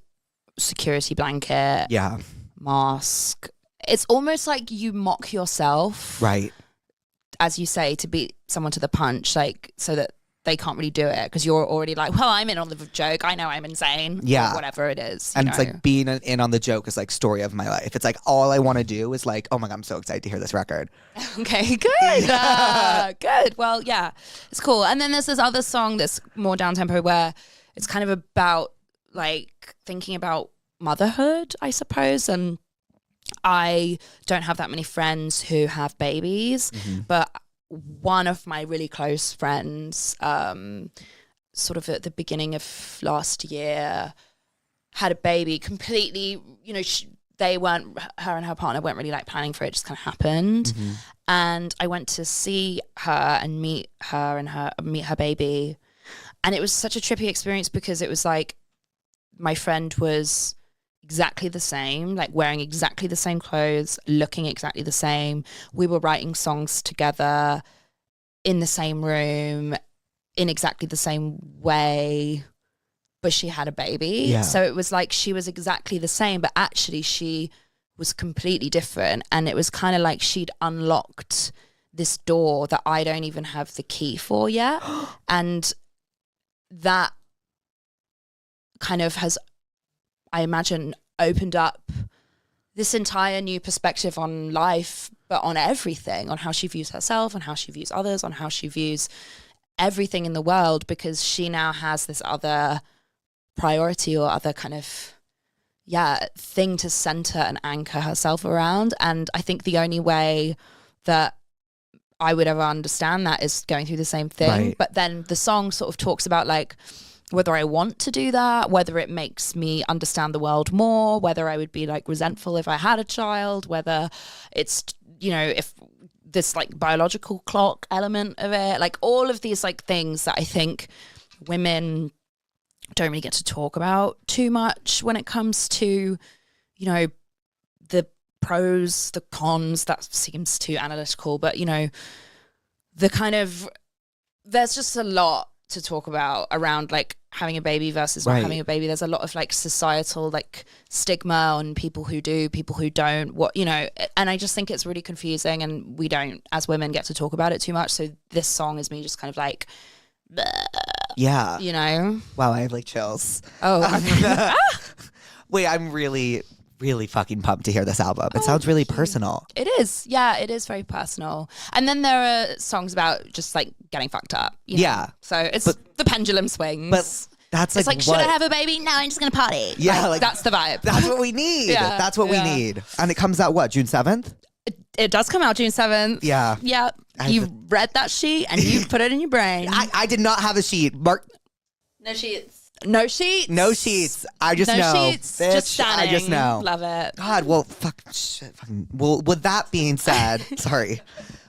[SPEAKER 3] security blanket.
[SPEAKER 1] Yeah.
[SPEAKER 3] Mask. It's almost like you mock yourself.
[SPEAKER 1] Right.
[SPEAKER 3] As you say, to beat someone to the punch, like so that they can't really do it because you're already like, well, I'm in on the joke. I know I'm insane.
[SPEAKER 1] Yeah.
[SPEAKER 3] Or whatever it is.
[SPEAKER 1] And it's like being in on the joke is like story of my life. It's like all I want to do is like, oh my God, I'm so excited to hear this record.
[SPEAKER 3] Okay, good. Good. Well, yeah, it's cool. And then there's this other song that's more down-tempo where it's kind of about like thinking about motherhood, I suppose. And I don't have that many friends who have babies, but one of my really close friends, sort of at the beginning of last year, had a baby completely, you know, her and her partner weren't really like planning for it, just kind of happened. And I went to see her and meet her baby. And it was such a trippy experience because it was like my friend was exactly the same, like wearing exactly the same clothes, looking exactly the same. We were writing songs together in the same room in exactly the same way, but she had a baby. Yeah. So it was like she was exactly the same, but actually she was completely different. And it was kind of like she'd unlocked this door that I don't even have the key for yet. And that kind of has, I imagine, opened up this entire new perspective on life, but on everything, on how she views herself, on how she views others, on how she views everything in the world because she now has this other priority or other kind of thing to center and anchor herself around. And I think the only way that I would ever understand that is going through the same thing.
[SPEAKER 1] Right.
[SPEAKER 3] But then the song sort of talks about like whether I want to do that, whether it makes me understand the world more, whether I would be like resentful if I had a child, whether it's, you know, if this like biological clock element of it, like all of these like things that I think women don't really get to talk about too much when it comes to, you know, the pros, the cons. That seems too analytical, but you know, the kind of, there's just a lot to talk about around like having a baby versus not having a baby. There's a lot of like societal like stigma on people who do, people who don't, what, you know, and I just think it's really confusing and we don't as women get to talk about it too much. So this song is me just kind of like, bleh,
[SPEAKER 1] Yeah.
[SPEAKER 3] you know.
[SPEAKER 1] Wow, I have like chills.
[SPEAKER 3] Oh.
[SPEAKER 1] Wait, I'm really fucking pumped to hear this album. It sounds really personal.
[SPEAKER 3] It is. Yeah, it is very personal. And then there are songs about just like getting fucked up. You know?
[SPEAKER 1] Yeah.
[SPEAKER 3] So it's the pendulum swings.
[SPEAKER 1] But that's
[SPEAKER 3] it's
[SPEAKER 1] like,
[SPEAKER 3] should I have a baby? No, I'm just going to party.
[SPEAKER 1] Yeah.
[SPEAKER 3] Like, that's the vibe.
[SPEAKER 1] That's what we need.
[SPEAKER 3] Yeah,
[SPEAKER 1] That's what we need. And it comes out what, June 7th?
[SPEAKER 3] It does come out June 7th.
[SPEAKER 1] Yeah.
[SPEAKER 3] Yeah. You read that sheet and you put it in your brain.
[SPEAKER 1] I did not have a sheet. Mark.
[SPEAKER 3] No sheets. No sheets.
[SPEAKER 1] No sheets. I just
[SPEAKER 3] no
[SPEAKER 1] know.
[SPEAKER 3] Sheets.
[SPEAKER 1] Bitch,
[SPEAKER 3] just standing.
[SPEAKER 1] I just know.
[SPEAKER 3] Love it.
[SPEAKER 1] God, well, well, with that being said, sorry.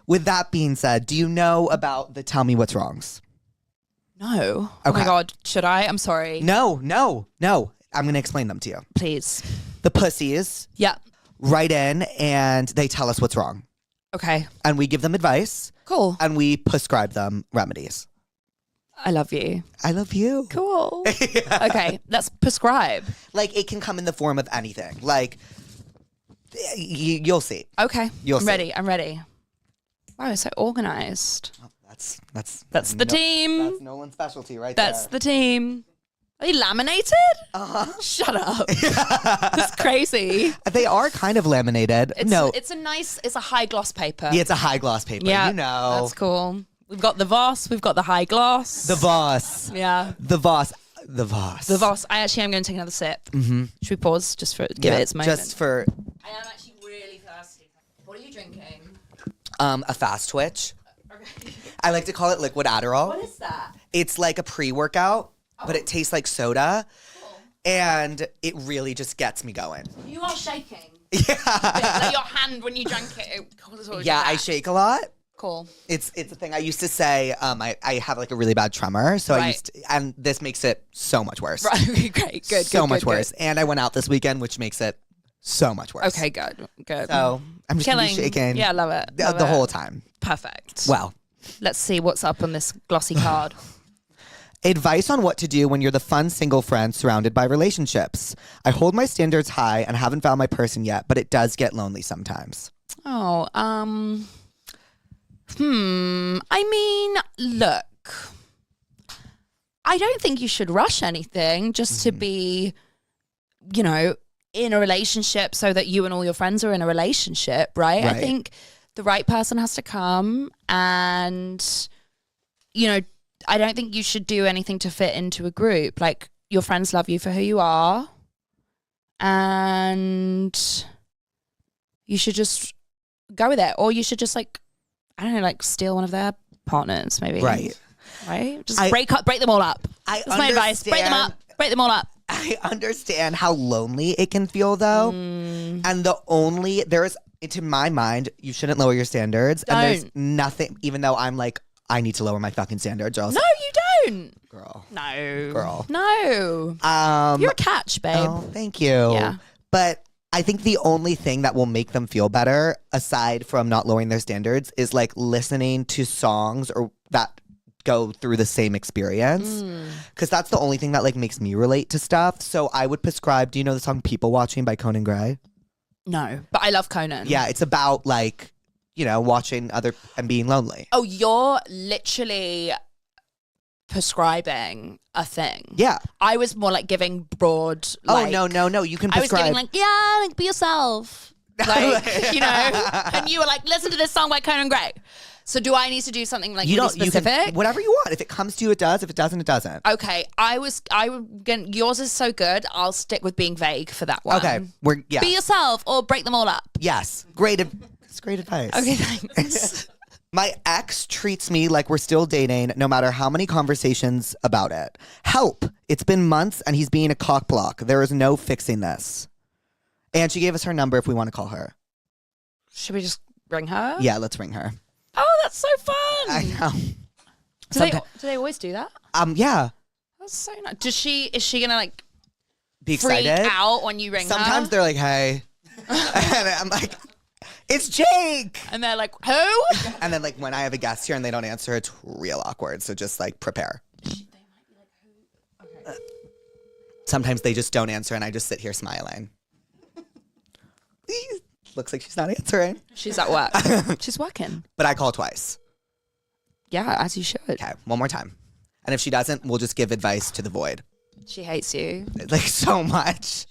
[SPEAKER 1] With that being said, do you know about the Tell Me What's Wrongs?
[SPEAKER 3] No.
[SPEAKER 1] Okay.
[SPEAKER 3] Oh my God. Should I? I'm sorry.
[SPEAKER 1] No. I'm going to explain them to you.
[SPEAKER 3] Please.
[SPEAKER 1] The pussies
[SPEAKER 3] Yeah.
[SPEAKER 1] write in and they tell us what's wrong.
[SPEAKER 3] Okay.
[SPEAKER 1] And we give them advice.
[SPEAKER 3] Cool.
[SPEAKER 1] And we prescribe them remedies.
[SPEAKER 3] I love you.
[SPEAKER 1] I love you.
[SPEAKER 3] Cool. Okay, let's prescribe.
[SPEAKER 1] Like, it can come in the form of anything. Like, you'll see.
[SPEAKER 3] Okay,
[SPEAKER 1] You'll
[SPEAKER 3] I'm
[SPEAKER 1] see.
[SPEAKER 3] ready. I'm ready. Wow, it's so organized.
[SPEAKER 1] Oh, that's
[SPEAKER 3] the team.
[SPEAKER 1] That's Nolan's specialty right
[SPEAKER 3] That's
[SPEAKER 1] there.
[SPEAKER 3] the team. Are you laminated?
[SPEAKER 1] Uh-huh.
[SPEAKER 3] Shut up. That's crazy.
[SPEAKER 1] They are kind of laminated. No.
[SPEAKER 3] It's a high gloss paper.
[SPEAKER 1] Yeah, it's a high gloss paper.
[SPEAKER 3] Yeah,
[SPEAKER 1] You know.
[SPEAKER 3] that's cool. We've got the Voss. We've got the high gloss.
[SPEAKER 1] The Voss.
[SPEAKER 3] Yeah.
[SPEAKER 1] The Voss. The Voss.
[SPEAKER 3] The Voss. I actually am going to take another sip. Mm-hmm. Should we pause just for give it its moment?
[SPEAKER 1] Just for
[SPEAKER 3] I am actually really thirsty. What are you drinking?
[SPEAKER 1] a fast twitch.
[SPEAKER 3] Okay.
[SPEAKER 1] I like to call it liquid Adderall.
[SPEAKER 3] What is that?
[SPEAKER 1] It's like a pre-workout, but it tastes like soda.
[SPEAKER 3] Cool.
[SPEAKER 1] And it really just gets me going.
[SPEAKER 3] You are shaking.
[SPEAKER 1] Yeah.
[SPEAKER 3] Like your hand when you drank it.
[SPEAKER 1] Yeah, I shake a lot.
[SPEAKER 3] Cool.
[SPEAKER 1] It's a thing. I used to say I have like a really bad tremor, so I
[SPEAKER 3] Right.
[SPEAKER 1] used to, and this makes it so much worse.
[SPEAKER 3] Right. Okay, great. Good.
[SPEAKER 1] So
[SPEAKER 3] good,
[SPEAKER 1] much
[SPEAKER 3] good,
[SPEAKER 1] worse. And I went out this weekend, which makes it so much worse.
[SPEAKER 3] Okay, good. Good.
[SPEAKER 1] So I'm just gonna be
[SPEAKER 3] Killing.
[SPEAKER 1] shaking.
[SPEAKER 3] Yeah, love it.
[SPEAKER 1] The
[SPEAKER 3] Love
[SPEAKER 1] the
[SPEAKER 3] it.
[SPEAKER 1] whole time.
[SPEAKER 3] Perfect.
[SPEAKER 1] Well,
[SPEAKER 3] Let's see what's up on this glossy card.
[SPEAKER 1] advice on what to do when you're the fun single friend surrounded by relationships. I hold my standards high and haven't found my person yet, but it does get lonely sometimes.
[SPEAKER 3] Oh, I mean, look, I don't think you should rush anything just to be, you know, in a relationship so that you and all your friends are in a relationship, right? I
[SPEAKER 1] Right.
[SPEAKER 3] think the right person has to come and, you know, I don't think you should do anything to fit into a group. Like, your friends love you for who you are and you should just go with it. Or you should just, like, I don't know, like, steal one of their partners, maybe.
[SPEAKER 1] Right.
[SPEAKER 3] Right? Just break them all up. That's my advice. Break them up. Break them all up.
[SPEAKER 1] I understand how lonely it can feel, though. And to my mind, you shouldn't lower your standards. And there's nothing, even though I'm like, I need to lower my fucking standards or else.
[SPEAKER 3] No, you don't.
[SPEAKER 1] Girl.
[SPEAKER 3] No.
[SPEAKER 1] Girl.
[SPEAKER 3] No. You're a catch, babe.
[SPEAKER 1] Oh, thank you.
[SPEAKER 3] Yeah.
[SPEAKER 1] But I think the only thing that will make them feel better, aside from not lowering their standards, is like listening to songs or that go through the same experience. Because that's the only thing that like makes me relate to stuff. So I would prescribe, do you know the song People Watching by Conan Gray?
[SPEAKER 3] No. But I love Conan.
[SPEAKER 1] Yeah, it's about like, you know, watching other and being lonely.
[SPEAKER 3] Oh, you're literally prescribing a thing.
[SPEAKER 1] Yeah.
[SPEAKER 3] I was more like giving broad. Like,
[SPEAKER 1] oh, no. You can
[SPEAKER 3] I was
[SPEAKER 1] prescribe.
[SPEAKER 3] giving like, yeah, like be yourself. Like, you know, and you were like, listen to this song by Conan Gray. So do I need to do something like
[SPEAKER 1] You
[SPEAKER 3] really
[SPEAKER 1] don't. You
[SPEAKER 3] specific?
[SPEAKER 1] can, whatever you want. If it comes to you, it does. If it doesn't, it doesn't.
[SPEAKER 3] Okay, yours is so good. I'll stick with being vague for that one.
[SPEAKER 1] Okay,
[SPEAKER 3] Be yourself or break them all up.
[SPEAKER 1] Yes, great. It's great advice.
[SPEAKER 3] Okay, thanks.
[SPEAKER 1] My ex treats me like we're still dating, no matter how many conversations about it. Help! It's been months, and he's being a cockblock. There is no fixing this. And she gave us her number if we want to call her.
[SPEAKER 3] Should we just ring her?
[SPEAKER 1] Yeah, let's ring her.
[SPEAKER 3] Oh, that's so fun.
[SPEAKER 1] I know.
[SPEAKER 3] Do they always do that?
[SPEAKER 1] Yeah.
[SPEAKER 3] That's so nice. Is she gonna like
[SPEAKER 1] Be
[SPEAKER 3] freak
[SPEAKER 1] excited.
[SPEAKER 3] out when you ring her?
[SPEAKER 1] Sometimes they're like, hey. And I'm like, it's Jake.
[SPEAKER 3] And they're like, who?
[SPEAKER 1] And then like when I have a guest here and they don't answer, it's real awkward. So just like prepare. Sometimes they just don't answer and I just sit here smiling. Looks like she's not answering.
[SPEAKER 3] She's at work. She's working.
[SPEAKER 1] But I call twice.
[SPEAKER 3] Yeah, as you should.
[SPEAKER 1] Okay, one more time. And if she doesn't, we'll just give advice to the void.
[SPEAKER 3] She hates you.
[SPEAKER 1] Like so much.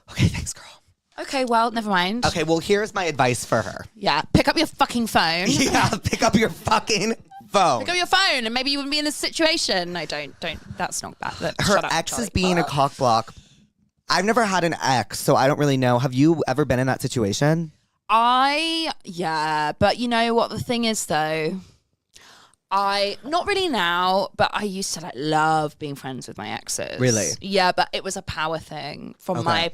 [SPEAKER 1] Okay, thanks, girl.
[SPEAKER 3] Okay, well, never mind.
[SPEAKER 1] Okay, well, here's my advice for her.
[SPEAKER 3] Yeah, pick up your fucking phone.
[SPEAKER 1] Yeah, pick up your fucking phone.
[SPEAKER 3] Pick up your phone and maybe you wouldn't be in this situation. No, don't. That's not bad.
[SPEAKER 1] Her
[SPEAKER 3] Shut up,
[SPEAKER 1] ex
[SPEAKER 3] Charlie.
[SPEAKER 1] is being a cockblock. I've never had an ex, so I don't really know. Have you ever been in that situation?
[SPEAKER 3] Yeah, but you know what the thing is though? Not really now, but I used to like love being friends with my exes.
[SPEAKER 1] Really?
[SPEAKER 3] Yeah, but it was a power thing from
[SPEAKER 1] Okay.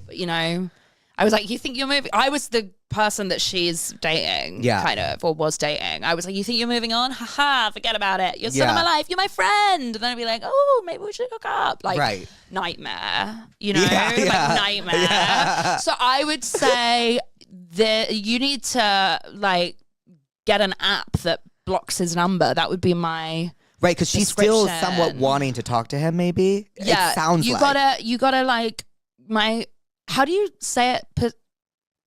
[SPEAKER 3] I was like, you think you're moving? I was the person that she's dating, kind of, or was dating. I was like, you think you're moving on? Haha, forget about it. You're still in my life. You're my friend. And then I'd be like, oh, maybe we should hook up. Like, nightmare, like nightmare.
[SPEAKER 1] Yeah.
[SPEAKER 3] So I would say that you need to like get an app that blocks his number. That would be my
[SPEAKER 1] Right, because she's still
[SPEAKER 3] description.
[SPEAKER 1] somewhat wanting to talk to him, maybe?
[SPEAKER 3] Yeah,
[SPEAKER 1] it sounds like.
[SPEAKER 3] You gotta like how do you say it?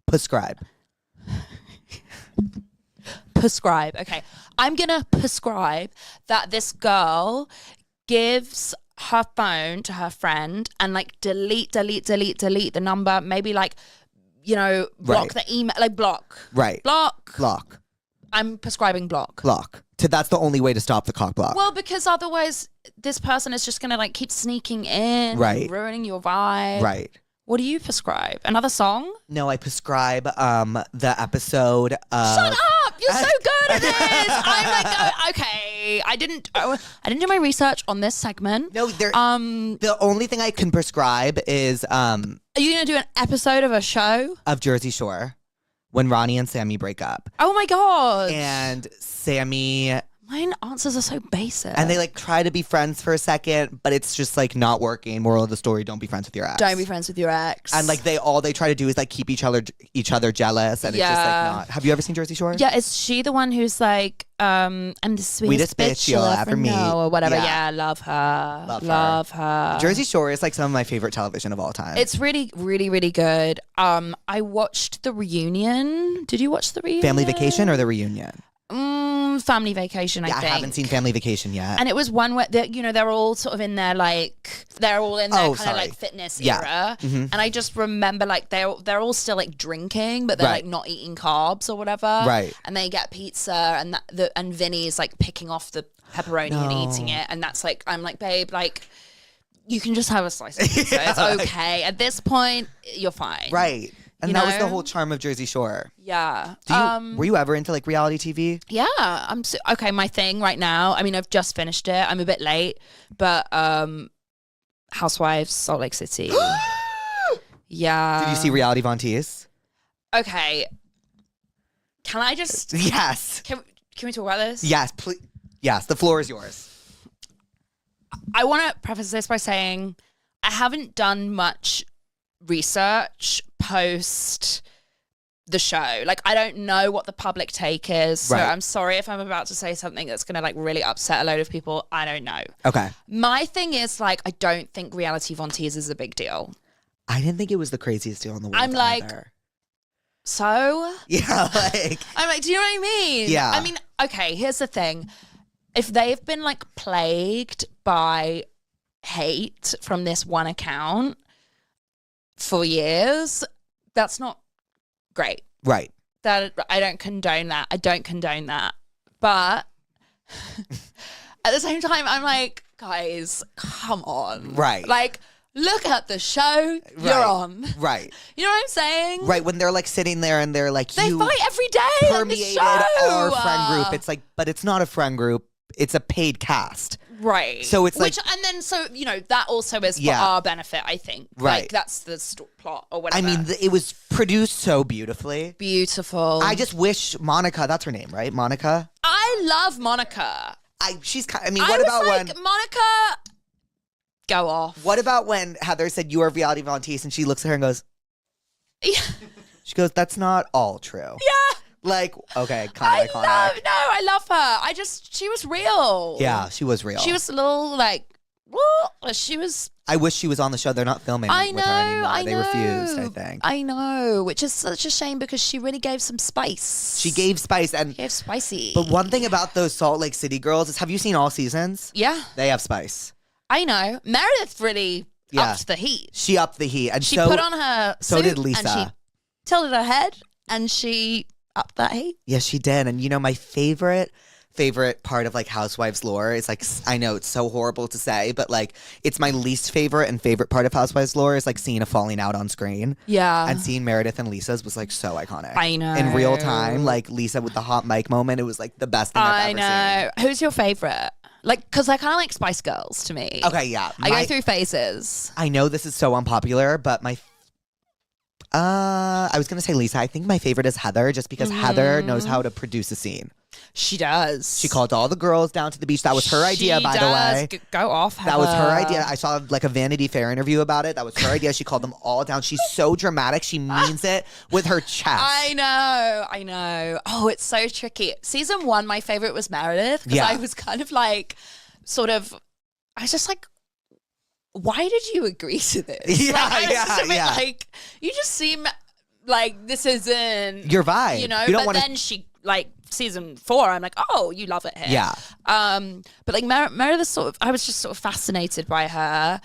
[SPEAKER 1] Prescribe.
[SPEAKER 3] Prescribe. Okay. I'm gonna prescribe that this girl gives her phone to her friend and like delete the number. Maybe like, block the email, like block.
[SPEAKER 1] Right.
[SPEAKER 3] Block. I'm prescribing block.
[SPEAKER 1] That's the only way to stop the cock block.
[SPEAKER 3] Well, because otherwise this person is just going to like keep sneaking in,
[SPEAKER 1] Right.
[SPEAKER 3] ruining your vibe.
[SPEAKER 1] Right.
[SPEAKER 3] What do you prescribe? Another song?
[SPEAKER 1] No, I prescribe the episode of...
[SPEAKER 3] Shut up! You're so good at this! I'm like, okay. I didn't do my research on this segment.
[SPEAKER 1] No, the only thing I can prescribe is...
[SPEAKER 3] Are you going to do an episode of a show?
[SPEAKER 1] Of Jersey Shore. When Ronnie and Sammy break up.
[SPEAKER 3] Oh my God.
[SPEAKER 1] And Sammy...
[SPEAKER 3] Mine answers are so basic.
[SPEAKER 1] And they like try to be friends for a second, but it's just like not working. Moral of the story, don't be friends with your ex.
[SPEAKER 3] Don't be friends with your ex.
[SPEAKER 1] And like they try to do is like keep each other jealous, and it's just like not. Have you ever seen Jersey Shore?
[SPEAKER 3] Yeah, is she the one who's like, I'm the sweetest bitch you'll ever meet, or whatever? Yeah, love her. Love her.
[SPEAKER 1] Jersey Shore is like some of my favorite television of all time.
[SPEAKER 3] It's really, really, really good. I watched the reunion. Did you watch the reunion?
[SPEAKER 1] Family Vacation or the reunion?
[SPEAKER 3] Family Vacation, I think.
[SPEAKER 1] I haven't seen Family Vacation yet.
[SPEAKER 3] And it was one where they're all sort of in their like kind of like fitness era.
[SPEAKER 1] Mm-hmm.
[SPEAKER 3] And I just remember like they're all still like drinking, but they're like not eating carbs or whatever.
[SPEAKER 1] Right.
[SPEAKER 3] And they get pizza and Vinny's like picking off the pepperoni and eating it, and that's like I'm like, babe, like you can just have a slice of pizza. It's okay. At this point, you're fine.
[SPEAKER 1] Right. And that was the whole charm of Jersey Shore.
[SPEAKER 3] Yeah.
[SPEAKER 1] Were you ever into like reality TV?
[SPEAKER 3] Yeah. Okay, my thing right now, I mean, I've just finished it. I'm a bit late, but Housewives, Salt Lake City. Yeah.
[SPEAKER 1] Did you see Reality Von Teese?
[SPEAKER 3] Okay. Can I just...
[SPEAKER 1] Yes.
[SPEAKER 3] Can we talk about this?
[SPEAKER 1] Yes, please. Yes, the floor is yours.
[SPEAKER 3] I want to preface this by saying I haven't done much research post the show. Like, I don't know what the public take is. So I'm sorry if I'm about to say something that's going to like really upset a load of people. I don't know.
[SPEAKER 1] Okay.
[SPEAKER 3] My thing is like, I don't think Reality Von Teese is a big deal.
[SPEAKER 1] I didn't think it was the craziest deal in the world.
[SPEAKER 3] I'm like,
[SPEAKER 1] either.
[SPEAKER 3] So?
[SPEAKER 1] Yeah, like...
[SPEAKER 3] I'm like, do you know what I mean?
[SPEAKER 1] Yeah.
[SPEAKER 3] I mean, okay, here's the thing. If they've been like plagued by hate from this one account for years, that's not great.
[SPEAKER 1] Right.
[SPEAKER 3] That I don't condone that. I don't condone that But at the same time, I'm like, guys, come on.
[SPEAKER 1] Right.
[SPEAKER 3] Like, look at the show you're on.
[SPEAKER 1] Right.
[SPEAKER 3] You know what I'm saying?
[SPEAKER 1] Right. When they're like sitting there and they're like,
[SPEAKER 3] they
[SPEAKER 1] you
[SPEAKER 3] fight every day on this
[SPEAKER 1] permeated
[SPEAKER 3] show.
[SPEAKER 1] our friend group. It's like, but it's not a friend group. It's a paid cast.
[SPEAKER 3] Right.
[SPEAKER 1] So it's like,
[SPEAKER 3] and then that also is for our benefit, I think.
[SPEAKER 1] Right.
[SPEAKER 3] Like that's the plot or whatever.
[SPEAKER 1] I mean, it was produced so beautifully.
[SPEAKER 3] Beautiful.
[SPEAKER 1] I just wish Monica, that's her name, right? Monica?
[SPEAKER 3] I love Monica.
[SPEAKER 1] What about when
[SPEAKER 3] Monica, go off.
[SPEAKER 1] What about when Heather said you are reality volunteers and she looks at her and goes,
[SPEAKER 3] yeah.
[SPEAKER 1] She goes, that's not all true.
[SPEAKER 3] Yeah.
[SPEAKER 1] Like, okay, kind of iconic.
[SPEAKER 3] I love her. She was real.
[SPEAKER 1] Yeah, she was real.
[SPEAKER 3] She was a little like, she was.
[SPEAKER 1] I wish she was on the show. They're not filming with her anymore. They refused, I think.
[SPEAKER 3] I know, which is such a shame because she really gave some spice.
[SPEAKER 1] She gave spice. And
[SPEAKER 3] gave spicy.
[SPEAKER 1] But one thing about those Salt Lake City girls is, have you seen all seasons?
[SPEAKER 3] Yeah.
[SPEAKER 1] They have spice.
[SPEAKER 3] I know. Meredith really upped the heat.
[SPEAKER 1] She upped the heat. And
[SPEAKER 3] she put on her suit.
[SPEAKER 1] So did Lisa.
[SPEAKER 3] And she tilted her head and she upped that heat.
[SPEAKER 1] Yes, she did. And my favorite part of like Housewives lore is like, I know it's so horrible to say, but like it's my least favorite and favorite part of Housewives lore is like seeing a falling out on screen.
[SPEAKER 3] Yeah.
[SPEAKER 1] And seeing Meredith and Lisa's was like so iconic.
[SPEAKER 3] I know.
[SPEAKER 1] In real time, like Lisa with the hot mic moment, it was like the best thing I've ever
[SPEAKER 3] seen. Who's your favorite? Like, because I kind of like Spice Girls to me.
[SPEAKER 1] Okay, yeah.
[SPEAKER 3] I go through phases.
[SPEAKER 1] I know this is so unpopular, but I was going to say Lisa. I think my favorite is Heather, just because Heather knows how to produce a scene.
[SPEAKER 3] She does.
[SPEAKER 1] She called all the girls down to the beach. That was her idea, by the way.
[SPEAKER 3] Go off, Heather.
[SPEAKER 1] That was her idea. I saw like a Vanity Fair interview about it. That was her idea. She called them all down. She's so dramatic. She means it with her chest.
[SPEAKER 3] I know. Oh, it's so tricky. Season 1, my favorite was Meredith. Because I was kind of like, I was just like, why did you agree to this?
[SPEAKER 1] Yeah,
[SPEAKER 3] Like, you just seem like this isn't
[SPEAKER 1] your vibe.
[SPEAKER 3] You don't then she like season 4, I'm like, oh, you love it here.
[SPEAKER 1] Yeah.
[SPEAKER 3] But like Meredith, I was just sort of fascinated by her.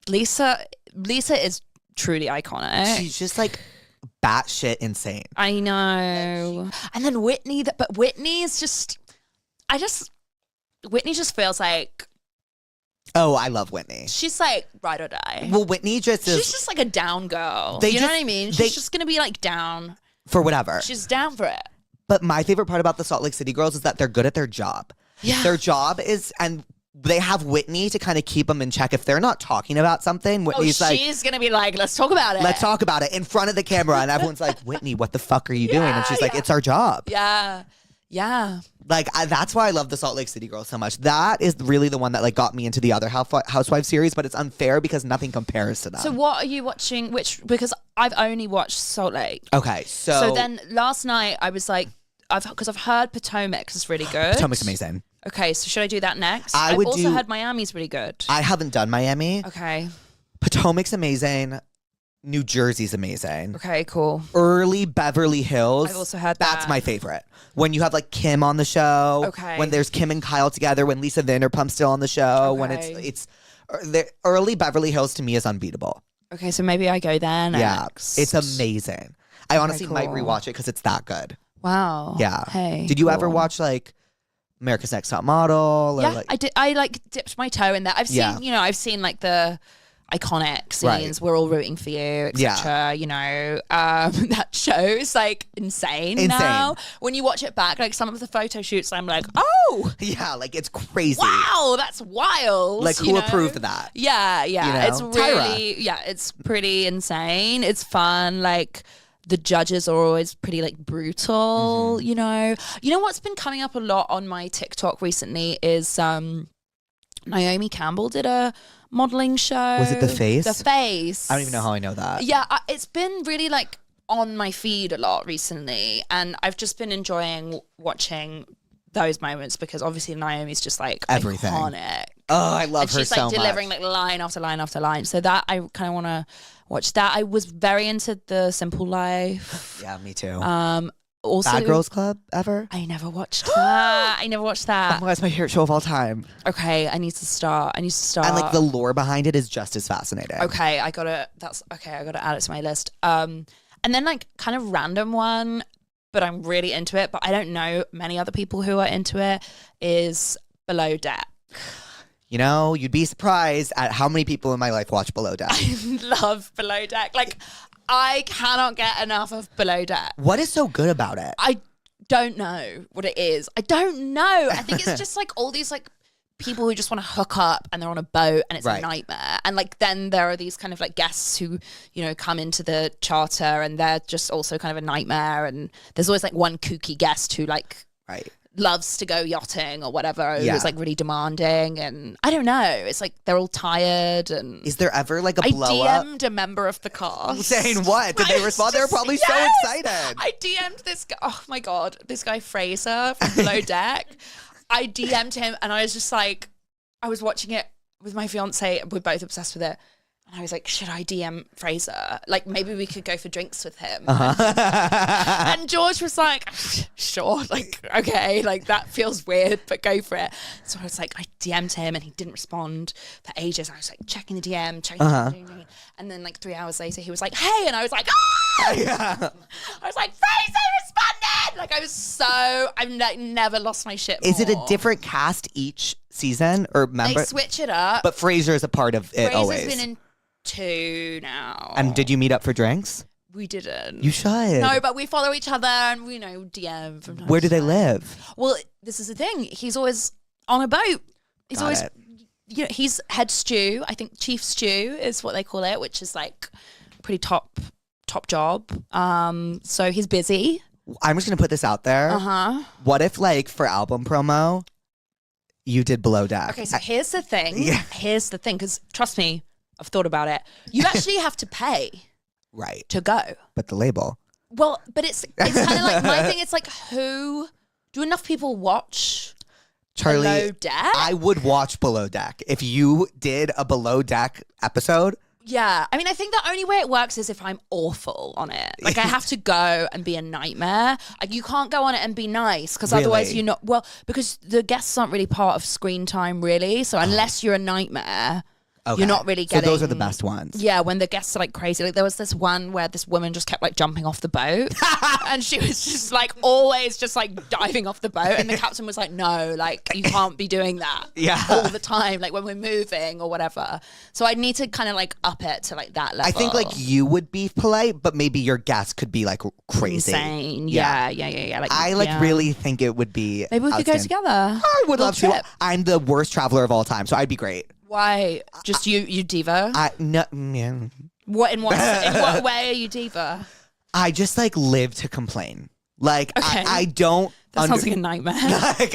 [SPEAKER 3] Lisa is truly iconic.
[SPEAKER 1] She's just like batshit insane.
[SPEAKER 3] I know. And then Whitney, but Whitney is just, Whitney just feels like.
[SPEAKER 1] Oh, I love Whitney.
[SPEAKER 3] She's like ride or die.
[SPEAKER 1] Well, Whitney just is.
[SPEAKER 3] She's just like a down girl. You know what I mean? She's just gonna be like down
[SPEAKER 1] for whatever.
[SPEAKER 3] She's down for it.
[SPEAKER 1] But my favorite part about the Salt Lake City girls is that they're good at their job.
[SPEAKER 3] Yeah.
[SPEAKER 1] Their job is, and they have Whitney to kind of keep them in check. If they're not talking about something, Whitney's like,
[SPEAKER 3] she's gonna be like, let's talk about it.
[SPEAKER 1] Let's talk about it in front of the camera, and everyone's like, Whitney, what the fuck are you doing? And she's like, it's our job.
[SPEAKER 3] Yeah. Yeah.
[SPEAKER 1] Like, that's why I love the Salt Lake City girls so much. That is really the one that like got me into the other Housewives series, but it's unfair because nothing compares to them.
[SPEAKER 3] So what are you watching? Because I've only watched Salt Lake.
[SPEAKER 1] Okay, so
[SPEAKER 3] then last night I was like, because I've heard Potomac is really good.
[SPEAKER 1] Potomac's amazing.
[SPEAKER 3] Okay, so should I do that next? I've also heard Miami's really good.
[SPEAKER 1] I haven't done Miami.
[SPEAKER 3] Okay.
[SPEAKER 1] Potomac's amazing. New Jersey's amazing.
[SPEAKER 3] Okay, cool.
[SPEAKER 1] Early Beverly Hills.
[SPEAKER 3] I've also heard
[SPEAKER 1] That's my favorite. When you have like Kim on the show.
[SPEAKER 3] Okay.
[SPEAKER 1] When there's Kim and Kyle together. When Lisa Vanderpump's still on the show.
[SPEAKER 3] Okay.
[SPEAKER 1] When it's the early Beverly Hills to me is unbeatable.
[SPEAKER 3] Okay, so maybe I go there next.
[SPEAKER 1] Yeah, it's amazing. I honestly might rewatch it because it's that good.
[SPEAKER 3] Wow.
[SPEAKER 1] Yeah.
[SPEAKER 3] Hey.
[SPEAKER 1] Did you ever watch like America's Next Top Model? Or,
[SPEAKER 3] I did. I like dipped my toe in there. I've seen, I've seen like the iconic scenes.
[SPEAKER 1] Right.
[SPEAKER 3] We're all rooting for you, etc. That show is like insane now. When you watch it back, like some of the photo shoots, I'm like, oh,
[SPEAKER 1] yeah, like it's crazy.
[SPEAKER 3] Wow, that's wild.
[SPEAKER 1] Like who approved of that?
[SPEAKER 3] Yeah,
[SPEAKER 1] It's
[SPEAKER 3] really, it's pretty insane. It's fun. Like the judges are always pretty like brutal.
[SPEAKER 1] Mm-hmm.
[SPEAKER 3] You know what's been coming up a lot on my TikTok recently is Naomi Campbell did a modeling show.
[SPEAKER 1] Was it The Face?
[SPEAKER 3] The Face.
[SPEAKER 1] I don't even know how I know that.
[SPEAKER 3] Yeah, it's been really like on my feed a lot recently, and I've just been enjoying watching those moments because obviously Naomi's just like
[SPEAKER 1] everything
[SPEAKER 3] iconic.
[SPEAKER 1] Oh, I love her so much.
[SPEAKER 3] She's like delivering like line after line after line. So that I kind of want to watch that. I was very into The Simple Life.
[SPEAKER 1] Yeah, me too.
[SPEAKER 3] Also,
[SPEAKER 1] Bad Girls Club ever?
[SPEAKER 3] I never watched that. Oh my God,
[SPEAKER 1] that's my favorite show of all time.
[SPEAKER 3] Okay, I need to start.
[SPEAKER 1] And like the lore behind it is just as fascinating.
[SPEAKER 3] Okay, I gotta add it to my list. And then like kind of random one. but I'm really into it, but I don't know many other people who are into it, is Below Deck.
[SPEAKER 1] You know, you'd be surprised at how many people in my life watch Below Deck.
[SPEAKER 3] I love Below Deck. Like, I cannot get enough of Below Deck.
[SPEAKER 1] What is so good about it?
[SPEAKER 3] I don't know what it is. I don't know. I think it's just like all these like people who just want to hook up and they're on a boat and it's a nightmare. And like then there are these kind of like guests who, you know, come into the charter and they're just also kind of a nightmare. And there's always like one kooky guest who like loves to go yachting or whatever, who's like really demanding. And I don't know. It's like they're all tired. And
[SPEAKER 1] is there ever like a blow up?
[SPEAKER 3] I DM'd a member of the cast.
[SPEAKER 1] Saying what? Did they respond? They were probably so excited.
[SPEAKER 3] I DM'd this guy. Oh my God. This guy Fraser from Below Deck. I DM'd him and I was just like, I was watching it with my fiance. We're both obsessed with it. And I was like, should I DM Fraser? Like, maybe we could go for drinks with him. And George was like, sure, like, okay, like that feels weird, but go for it. So I was like, I DM'd him and he didn't respond for ages. I was like, checking the DM, checking the DM. And then like 3 hours later, he was like, hey. And I was like, ah! I was like, Fraser responded. Like, I was so, I've like never lost my shit more.
[SPEAKER 1] Is it a different cast each season or member?
[SPEAKER 3] They switch it up.
[SPEAKER 1] But Fraser is a part of it
[SPEAKER 3] Fraser's
[SPEAKER 1] always.
[SPEAKER 3] Been in 2 now.
[SPEAKER 1] And did you meet up for drinks?
[SPEAKER 3] We didn't.
[SPEAKER 1] You should.
[SPEAKER 3] No, but we follow each other and we, you know, DM from time
[SPEAKER 1] Where do
[SPEAKER 3] to
[SPEAKER 1] they
[SPEAKER 3] time.
[SPEAKER 1] live?
[SPEAKER 3] Well, this is the thing. He's always on a boat. He's
[SPEAKER 1] Got
[SPEAKER 3] always,
[SPEAKER 1] it.
[SPEAKER 3] you know, he's head stew. I think chief stew is what they call it, which is like pretty top job. So he's busy.
[SPEAKER 1] I'm just gonna put this out there. What if, like, for album promo, you did Below Deck?
[SPEAKER 3] Okay, so here's the thing. Here's the thing, because trust me, I've thought about it. You actually have to pay to go.
[SPEAKER 1] But the label.
[SPEAKER 3] Well, but it's kind of like my thing. It's like, do enough people watch
[SPEAKER 1] Charli,
[SPEAKER 3] Below Deck?
[SPEAKER 1] I would watch Below Deck. If you did a Below Deck episode.
[SPEAKER 3] Yeah. I mean, I think the only way it works is if I'm awful on it. Like, I have to go and be a nightmare. Like, you can't go on it and be nice because otherwise you're not, well, because the guests aren't really part of screen time, really. So unless you're a nightmare, you're not really getting.
[SPEAKER 1] So those are the best ones.
[SPEAKER 3] Yeah, when the guests are like crazy. Like, there was this one where this woman just kept like jumping off the boat and she was just like always just like diving off the boat. And the captain was like, no, like you can't be doing that all the time, like when we're moving or whatever. So I need to kind of like up it to like that level.
[SPEAKER 1] I think like you would be polite, but maybe your guests could be like crazy.
[SPEAKER 3] Insane. Yeah. Like,
[SPEAKER 1] I really think it would be
[SPEAKER 3] maybe we could go together.
[SPEAKER 1] I would love to. I'm the worst traveler of all time, so I'd be great.
[SPEAKER 3] Why? Just you diva? What in what way are you diva?
[SPEAKER 1] I just like live to complain. Like I don't.
[SPEAKER 3] That sounds like a nightmare.
[SPEAKER 1] Like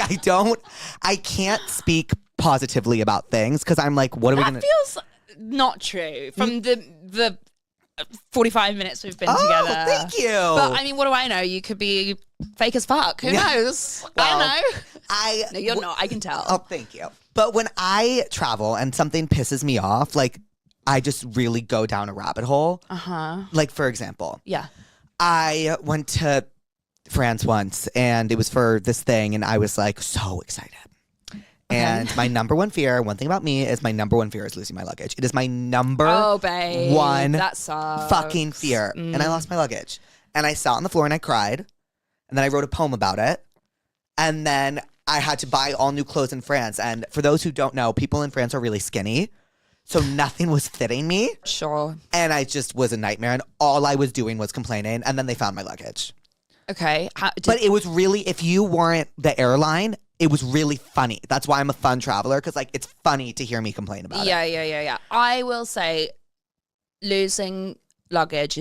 [SPEAKER 1] I can't speak positively about things because I'm like, what are we gonna?
[SPEAKER 3] That feels not true from the 45 minutes we've been together.
[SPEAKER 1] Thank you.
[SPEAKER 3] But I mean, what do I know? You could be fake as fuck. Who knows?
[SPEAKER 1] Well,
[SPEAKER 3] I don't know. No, you're not. I can tell.
[SPEAKER 1] Oh, thank you. But when I travel and something pisses me off, like I just really go down a rabbit hole. Like, for example, I went to France once and it was for this thing and I was like so excited. And my number one fear, one thing about me is my number one fear is losing my luggage. It is my number one
[SPEAKER 3] that sucks.
[SPEAKER 1] fucking fear. And I lost my luggage. And I sat on the floor and I cried. And then I wrote a poem about it. And then I had to buy all new clothes in France. And for those who don't know, people in France are really skinny. So nothing was fitting me.
[SPEAKER 3] Sure.
[SPEAKER 1] And I just was a nightmare. And all I was doing was complaining. And then they found my luggage.
[SPEAKER 3] Okay.
[SPEAKER 1] But it was really, if you weren't the airline, it was really funny. That's why I'm a fun traveler, because like it's funny to hear me complain about it.
[SPEAKER 3] Yeah. I will say losing luggage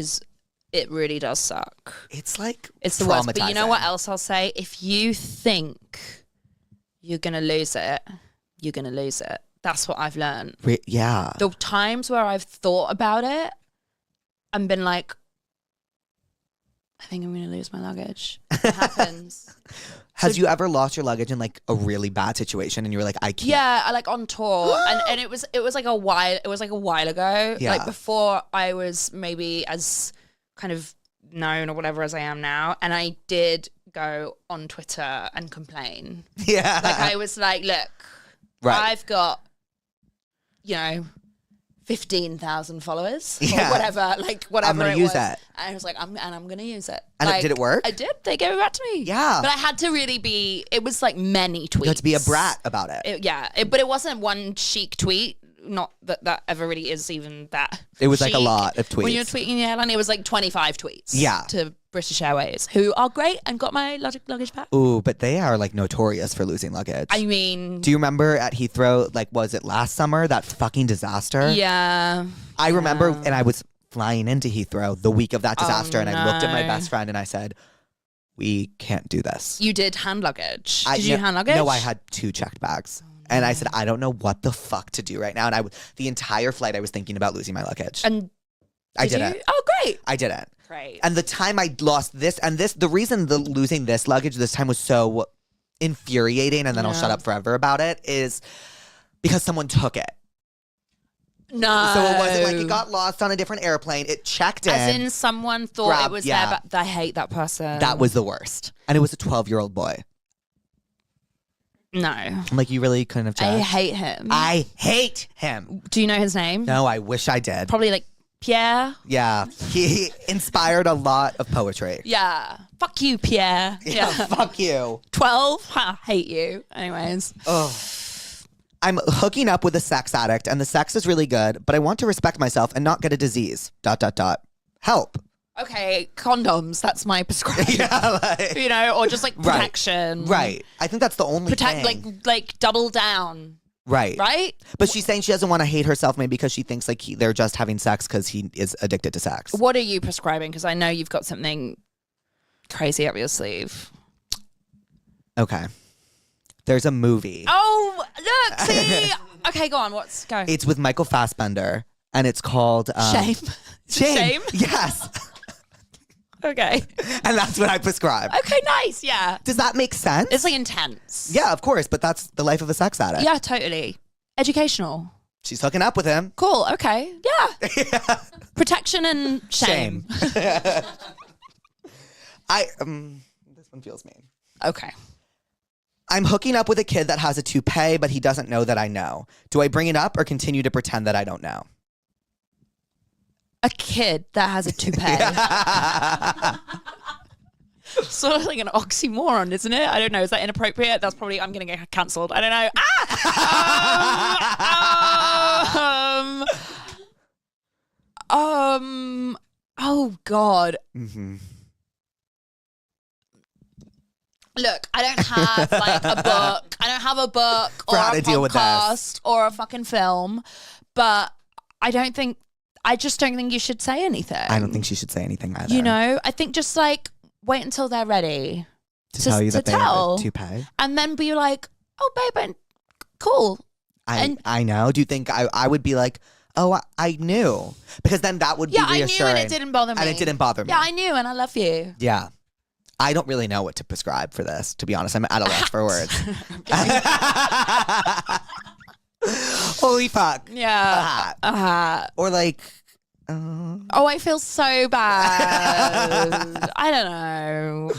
[SPEAKER 3] it really does suck.
[SPEAKER 1] It's like
[SPEAKER 3] it's the worst. But you know what else I'll say? If you think you're gonna lose it, you're gonna lose it. That's what I've learned.
[SPEAKER 1] Yeah.
[SPEAKER 3] The times where I've thought about it and been like, I think I'm gonna lose my luggage. It happens.
[SPEAKER 1] Has you ever lost your luggage in like a really bad situation and you were like, I can't?
[SPEAKER 3] Yeah, I like on tour and it was like a while ago.
[SPEAKER 1] Yeah.
[SPEAKER 3] Like before I was maybe as kind of known or whatever as I am now. And I did go on Twitter and complain. Yeah. Like I was like, look, I've got, 15,000 followers or
[SPEAKER 1] Yeah.
[SPEAKER 3] whatever
[SPEAKER 1] I'm gonna
[SPEAKER 3] it
[SPEAKER 1] use
[SPEAKER 3] was.
[SPEAKER 1] it.
[SPEAKER 3] And I was like, I'm gonna use it.
[SPEAKER 1] And
[SPEAKER 3] like,
[SPEAKER 1] did it work?
[SPEAKER 3] I did. They gave it back to me.
[SPEAKER 1] Yeah.
[SPEAKER 3] But I had to really be. It was like many tweets.
[SPEAKER 1] You had to be a brat about it.
[SPEAKER 3] But it wasn't one chic tweet. Not that ever really is even that.
[SPEAKER 1] It was like a
[SPEAKER 3] chic.
[SPEAKER 1] lot of tweets.
[SPEAKER 3] When you're tweeting the airline, it was like 25 tweets.
[SPEAKER 1] Yeah.
[SPEAKER 3] To British Airways, who are great and got my luggage back.
[SPEAKER 1] Ooh, but they are like notorious for losing luggage.
[SPEAKER 3] I mean,
[SPEAKER 1] do you remember at Heathrow, like, was it last summer, that fucking disaster?
[SPEAKER 3] Yeah.
[SPEAKER 1] I remember, and I was flying into Heathrow the week of that disaster, and I looked at my
[SPEAKER 3] no.
[SPEAKER 1] best friend and I said, we can't do this.
[SPEAKER 3] You did hand luggage. Did you hand luggage?
[SPEAKER 1] No, I had 2 checked bags. And I said, I don't know what the fuck to do right now. And the entire flight, I was thinking about losing my luggage.
[SPEAKER 3] And
[SPEAKER 1] I didn't.
[SPEAKER 3] Oh, great.
[SPEAKER 1] I didn't.
[SPEAKER 3] Great.
[SPEAKER 1] And the time I lost this, the reason losing this luggage this time was so infuriating, and then I'll shut up forever about it, is because someone took it.
[SPEAKER 3] No.
[SPEAKER 1] So it wasn't like it got lost on a different airplane. It checked in.
[SPEAKER 3] As in someone thought it was there, but I hate that person.
[SPEAKER 1] That was the worst. And it was a 12-year-old boy.
[SPEAKER 3] No.
[SPEAKER 1] I'm like, you really couldn't have checked.
[SPEAKER 3] I hate him.
[SPEAKER 1] I hate him.
[SPEAKER 3] Do you know his name?
[SPEAKER 1] No, I wish I did.
[SPEAKER 3] Probably like Pierre.
[SPEAKER 1] Yeah. He inspired a lot of poetry.
[SPEAKER 3] Yeah. Fuck you, Pierre.
[SPEAKER 1] Yeah. Fuck you.
[SPEAKER 3] 12. Ha, hate you. Anyways.
[SPEAKER 1] Oh. I'm hooking up with a sex addict and the sex is really good, but I want to respect myself and not get a disease. ... Help.
[SPEAKER 3] Okay, condoms. That's my prescription.
[SPEAKER 1] Yeah, like,
[SPEAKER 3] you know, or just like protection.
[SPEAKER 1] Right. I think that's the only thing.
[SPEAKER 3] Like double down.
[SPEAKER 1] Right.
[SPEAKER 3] Right?
[SPEAKER 1] But she's saying she doesn't want to hate herself maybe because she thinks like they're just having sex because he is addicted to sex.
[SPEAKER 3] What are you prescribing? Because I know you've got something crazy up your sleeve.
[SPEAKER 1] Okay. There's a movie.
[SPEAKER 3] Oh, look, see. Okay, go on. Go.
[SPEAKER 1] It's with Michael Fassbender and it's called
[SPEAKER 3] Shame.
[SPEAKER 1] Shame. Yes.
[SPEAKER 3] Okay.
[SPEAKER 1] And that's what I prescribe.
[SPEAKER 3] Okay, nice. Yeah.
[SPEAKER 1] Does that make sense?
[SPEAKER 3] It's like intense.
[SPEAKER 1] Yeah, of course, but that's the life of a sex addict.
[SPEAKER 3] Yeah, totally. Educational.
[SPEAKER 1] She's hooking up with him.
[SPEAKER 3] Cool. Okay. Yeah.
[SPEAKER 1] Yeah.
[SPEAKER 3] Protection and shame.
[SPEAKER 1] This one feels mean.
[SPEAKER 3] Okay.
[SPEAKER 1] I'm hooking up with a kid that has a toupee, but he doesn't know that I know. Do I bring it up or continue to pretend that I don't know?
[SPEAKER 3] A kid that has a toupee. Sort of like an oxymoron, isn't it? I don't know. Is that inappropriate? That's probably, I'm going to get cancelled. I don't know. Oh God.
[SPEAKER 1] Mm-hmm.
[SPEAKER 3] Look, I don't have like a book. I don't have a book or
[SPEAKER 1] how
[SPEAKER 3] a
[SPEAKER 1] to deal with
[SPEAKER 3] podcast or a fucking film, but I just don't think you should say anything.
[SPEAKER 1] I don't think she should say anything either.
[SPEAKER 3] You know, I think just like wait until they're ready
[SPEAKER 1] to tell you that they have a toupee.
[SPEAKER 3] And then be like, oh, babe, cool.
[SPEAKER 1] I know. Do you think I would be like, oh, I knew? Because then that would be reassuring.
[SPEAKER 3] Yeah, I knew and it didn't bother me.
[SPEAKER 1] And it didn't bother me.
[SPEAKER 3] Yeah, I knew and I love you.
[SPEAKER 1] Yeah. I don't really know what to prescribe for this, to be honest. I'm at a loss for words. Holy fuck.
[SPEAKER 3] Yeah.
[SPEAKER 1] Or like...
[SPEAKER 3] Oh, I feel so bad. I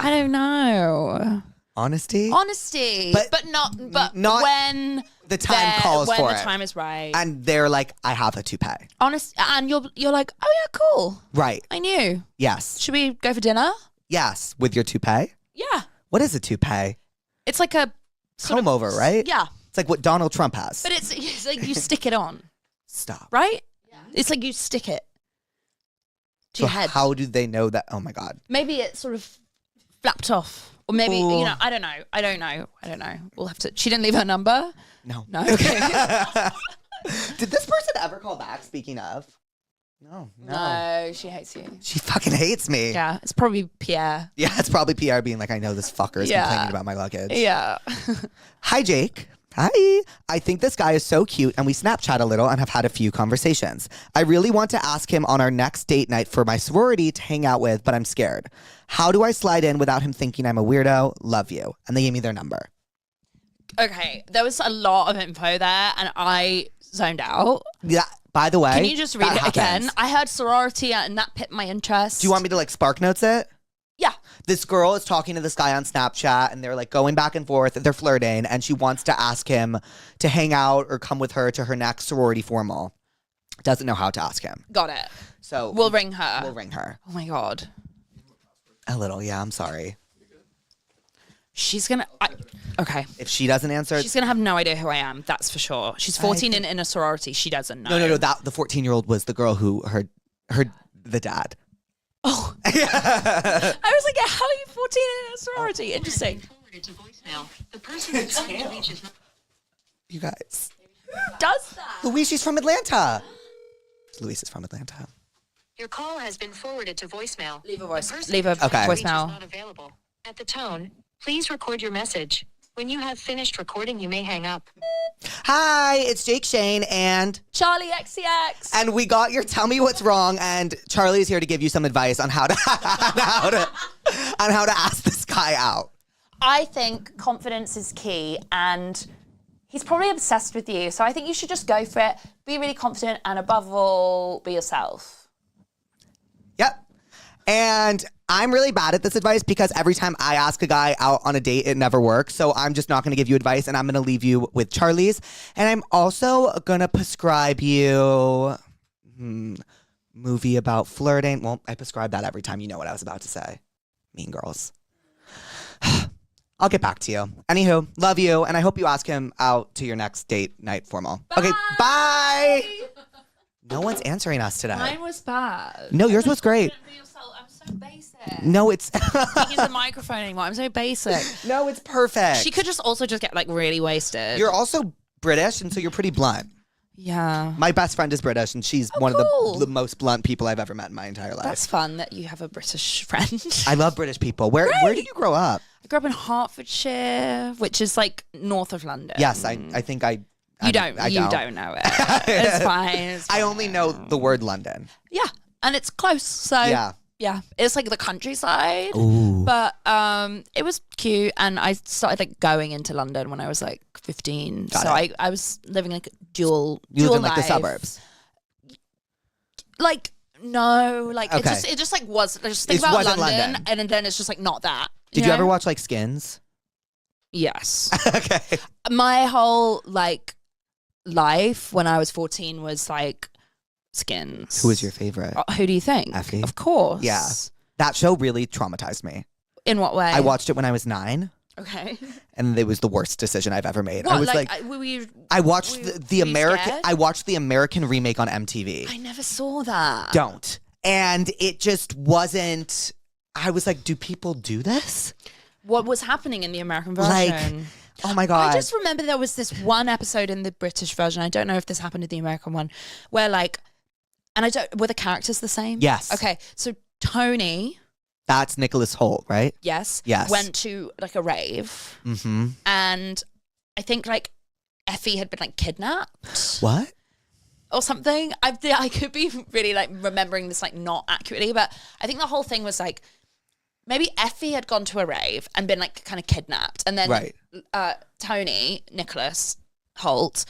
[SPEAKER 3] don't know.
[SPEAKER 1] Honesty?
[SPEAKER 3] But not when
[SPEAKER 1] the time calls for it.
[SPEAKER 3] When the time is right.
[SPEAKER 1] And they're like, I have a toupee.
[SPEAKER 3] Honest, and you're like, oh yeah, cool.
[SPEAKER 1] Right.
[SPEAKER 3] I knew.
[SPEAKER 1] Yes.
[SPEAKER 3] Should we go for dinner?
[SPEAKER 1] Yes. With your toupee?
[SPEAKER 3] Yeah.
[SPEAKER 1] What is a toupee?
[SPEAKER 3] It's like a
[SPEAKER 1] comb over, right?
[SPEAKER 3] Yeah.
[SPEAKER 1] It's like what Donald Trump has.
[SPEAKER 3] But it's like you stick it on.
[SPEAKER 1] Stop.
[SPEAKER 3] Right? Yeah. It's like you stick it to your head.
[SPEAKER 1] How do they know that? Oh my God.
[SPEAKER 3] Maybe it sort of flapped off. Or maybe, you know, I don't know. We'll have to. She didn't leave her number?
[SPEAKER 1] No.
[SPEAKER 3] Okay.
[SPEAKER 1] Did this person ever call back, speaking of? No,
[SPEAKER 3] she hates you.
[SPEAKER 1] She fucking hates me.
[SPEAKER 3] Yeah, it's probably Pierre.
[SPEAKER 1] Yeah, it's probably Pierre being like, I know this fucker is complaining about my luggage.
[SPEAKER 3] Yeah.
[SPEAKER 1] Hi, Jake. Hi. I think this guy is so cute and we Snapchat a little and have had a few conversations. I really want to ask him on our next date night for my sorority to hang out with, but I'm scared. How do I slide in without him thinking I'm a weirdo? Love you. And they gave me their number.
[SPEAKER 3] Okay, there was a lot of info there and I zoned out.
[SPEAKER 1] Yeah. By the way,
[SPEAKER 3] can you just read it again? I heard sorority and that piqued my interest.
[SPEAKER 1] Do you want me to like spark notes it?
[SPEAKER 3] Yeah.
[SPEAKER 1] This girl is talking to this guy on Snapchat and they're like going back and forth. They're flirting and she wants to ask him to hang out or come with her to her next sorority formal. Doesn't know how to ask him.
[SPEAKER 3] Got it.
[SPEAKER 1] So
[SPEAKER 3] we'll ring her.
[SPEAKER 1] Oh
[SPEAKER 3] my God.
[SPEAKER 1] A little, yeah, I'm sorry.
[SPEAKER 3] She's going to... Okay.
[SPEAKER 1] If she doesn't answer...
[SPEAKER 3] She's going to have no idea who I am, that's for sure. She's 14 and in a sorority. She doesn't know.
[SPEAKER 1] No. The 14-year-old was the girl who heard the dad.
[SPEAKER 3] Oh. I was like, how are you 14 in a sorority? Interesting.
[SPEAKER 2] The person who's trying to reach is not...
[SPEAKER 1] You guys.
[SPEAKER 3] Who does that?
[SPEAKER 1] Louise, she's from Atlanta. Louise is from Atlanta.
[SPEAKER 2] Your call has been forwarded to voicemail.
[SPEAKER 3] Leave a voicemail.
[SPEAKER 2] Is not available. At the tone, please record your message. When you have finished recording, you may hang up.
[SPEAKER 1] Hi, it's Jake Shane and
[SPEAKER 3] Charli XCX.
[SPEAKER 1] And we got your Tell Me What's Wrong, and Charli is here to give you some advice on how to on how to ask this guy out.
[SPEAKER 3] I think confidence is key, and he's probably obsessed with you. So I think you should just go for it. Be really confident, and above all, be yourself.
[SPEAKER 1] Yep. And I'm really bad at this advice because every time I ask a guy out on a date, it never works. So I'm just not going to give you advice, and I'm going to leave you with Charli's. And I'm also going to prescribe you movie about flirting. Well, I prescribe that every time. You know what I was about to say. Mean Girls. I'll get back to you. Anywho, love you, and I hope you ask him out to your next date night formal.
[SPEAKER 3] Bye.
[SPEAKER 1] Okay, bye! No one's answering us today.
[SPEAKER 3] Mine was bad.
[SPEAKER 1] No, yours was great.
[SPEAKER 3] I'm so basic.
[SPEAKER 1] No, it's...
[SPEAKER 3] Can't use the microphone anymore. I'm so basic.
[SPEAKER 1] No, it's perfect.
[SPEAKER 3] She could just also just get like really wasted.
[SPEAKER 1] You're also British, and so you're pretty blunt.
[SPEAKER 3] Yeah.
[SPEAKER 1] My best friend is British, and she's one of the most blunt people I've ever met in my entire life.
[SPEAKER 3] That's fun that you have a British friend.
[SPEAKER 1] I love British people. Where did you grow up?
[SPEAKER 3] I grew up in Hertfordshire, which is like north of London.
[SPEAKER 1] Yes, I think I...
[SPEAKER 3] You don't know it. It's fine.
[SPEAKER 1] I only know the word London.
[SPEAKER 3] Yeah, and it's close. So yeah, it's like the countryside.
[SPEAKER 1] Ooh.
[SPEAKER 3] But it was cute, and I started like going into London when I was like 15. I was living like dual.
[SPEAKER 1] You lived in
[SPEAKER 3] life.
[SPEAKER 1] like the suburbs.
[SPEAKER 3] Like no, like
[SPEAKER 1] okay.
[SPEAKER 3] it just like was. Just think about London, and then it's just like not that.
[SPEAKER 1] Did you ever watch like Skins?
[SPEAKER 3] Yes.
[SPEAKER 1] Okay.
[SPEAKER 3] My whole like life when I was 14 was like Skins.
[SPEAKER 1] Who was your favorite?
[SPEAKER 3] Who do you think?
[SPEAKER 1] Effie.
[SPEAKER 3] Of course.
[SPEAKER 1] Yeah. That show really traumatized me.
[SPEAKER 3] In what way?
[SPEAKER 1] I watched it when I was 9.
[SPEAKER 3] Okay.
[SPEAKER 1] And it was the worst decision I've ever made.
[SPEAKER 3] What,
[SPEAKER 1] I was I watched the American.
[SPEAKER 3] Scared?
[SPEAKER 1] I watched the American remake on MTV.
[SPEAKER 3] I never saw that.
[SPEAKER 1] Don't. And it just wasn't. I was like, do people do this?
[SPEAKER 3] What was happening in the American version?
[SPEAKER 1] Like, oh my God.
[SPEAKER 3] I just remember there was this one episode in the British version. I don't know if this happened in the American one, where like, were the characters the same?
[SPEAKER 1] Yes.
[SPEAKER 3] Okay, so Tony.
[SPEAKER 1] That's Nicholas Hoult, right?
[SPEAKER 3] Yes.
[SPEAKER 1] Yes.
[SPEAKER 3] Went to like a rave.
[SPEAKER 1] Mm-hmm.
[SPEAKER 3] And I think like Effie had been like kidnapped.
[SPEAKER 1] What?
[SPEAKER 3] Or something. I could be really like remembering this like not accurately, but I think the whole thing was like, maybe Effie had gone to a rave and been like kind of kidnapped. And then Tony, Nicholas Hoult,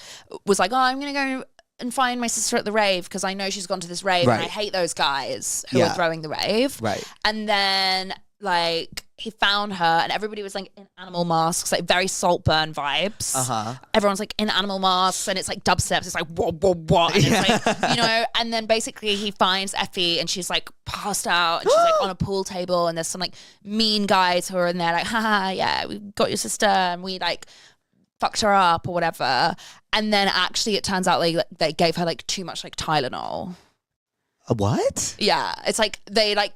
[SPEAKER 3] was like, oh, I'm going to go and find my sister at the rave because I know she's gone to this rave and I hate those guys who are throwing the rave.
[SPEAKER 1] Right.
[SPEAKER 3] And then like he found her and everybody was like in animal masks, like very Saltburn vibes.
[SPEAKER 1] Uh-huh.
[SPEAKER 3] Everyone's like in animal masks and it's like dubsteps. It's like what? And it's like, you know, and then basically he finds Effie and she's like passed out and she's like on a pool table and there's some like mean guys who are in there like, haha, yeah, we got your sister and we like fucked her up or whatever. And then actually it turns out like they gave her like too much like Tylenol.
[SPEAKER 1] A what?
[SPEAKER 3] Yeah, it's like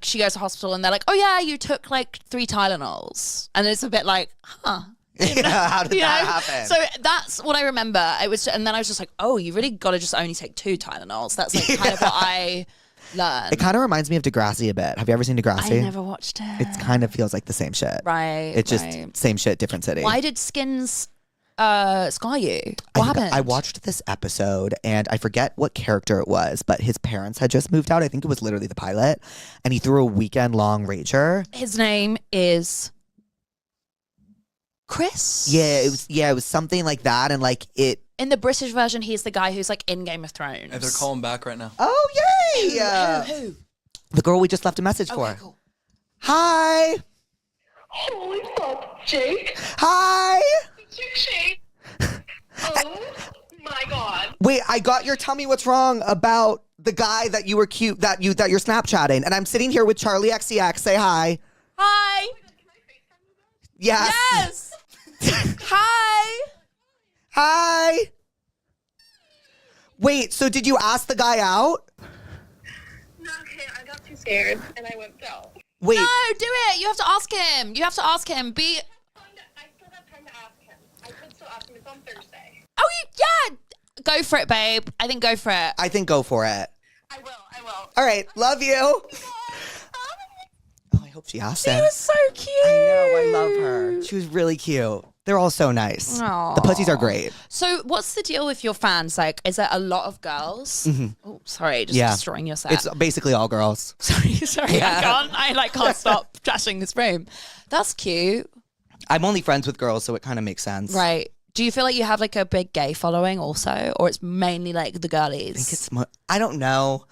[SPEAKER 3] she goes to hospital and they're like, oh yeah, you took like 3 Tylenols. And it's a bit like, huh.
[SPEAKER 1] Yeah, how did that happen?
[SPEAKER 3] So that's what I remember. And then I was just like, oh, you really got to just only take 2 Tylenols. That's like kind of what I learned.
[SPEAKER 1] It kind of reminds me of Degrassi a bit. Have you ever seen Degrassi?
[SPEAKER 3] I never watched it.
[SPEAKER 1] It kind of feels like the same shit.
[SPEAKER 3] Right.
[SPEAKER 1] It's just same shit, different city.
[SPEAKER 3] Why did Skins scar you? What happened?
[SPEAKER 1] I watched this episode and I forget what character it was, but his parents had just moved out. I think it was literally the pilot. And he threw a weekend-long rager.
[SPEAKER 3] His name is Chris?
[SPEAKER 1] Yeah, it was something like that. And like it...
[SPEAKER 3] In the British version, he's the guy who's like in Game of Thrones.
[SPEAKER 4] Hey, they're calling back right now.
[SPEAKER 1] Oh, yay!
[SPEAKER 3] Who?
[SPEAKER 1] The girl we just left a message for.
[SPEAKER 3] Cool.
[SPEAKER 1] Hi!
[SPEAKER 2] Holy fuck, Jake.
[SPEAKER 1] Hi!
[SPEAKER 2] It's your Shane. Oh my
[SPEAKER 4] my God.
[SPEAKER 1] Wait, I got your tell me what's wrong about the guy that you were cute, that you're Snapchatting. And I'm sitting here with Charli XCX. Say hi.
[SPEAKER 3] Hi.
[SPEAKER 1] Yes.
[SPEAKER 3] Yes. Hi.
[SPEAKER 1] Hi. Wait, so did you ask the guy out?
[SPEAKER 4] No, okay, I got too scared and I went out.
[SPEAKER 1] Wait.
[SPEAKER 3] No, do it. You have to ask him. You have to ask him.
[SPEAKER 4] I still have time to ask him. I could still ask him. It's on Thursday.
[SPEAKER 3] Oh, yeah. Go for it, babe. I think go for it.
[SPEAKER 1] I think go for it.
[SPEAKER 4] I will.
[SPEAKER 1] All right, love you. Oh, I hope she asked him.
[SPEAKER 3] She was so cute.
[SPEAKER 1] I know, I love her. She was really cute. They're all so nice.
[SPEAKER 3] Aww.
[SPEAKER 1] The pussies are great.
[SPEAKER 3] So what's the deal with your fans? Like, is there a lot of girls? Oh, sorry, just destroying your set.
[SPEAKER 1] It's basically all girls.
[SPEAKER 3] Sorry.
[SPEAKER 1] Yeah.
[SPEAKER 3] I can't stop trashing this room. That's cute.
[SPEAKER 1] I'm only friends with girls, so it kind of makes sense.
[SPEAKER 3] Right. Do you feel like you have like a big gay following also, or it's mainly like the girlies?
[SPEAKER 1] I think it's more, I don't know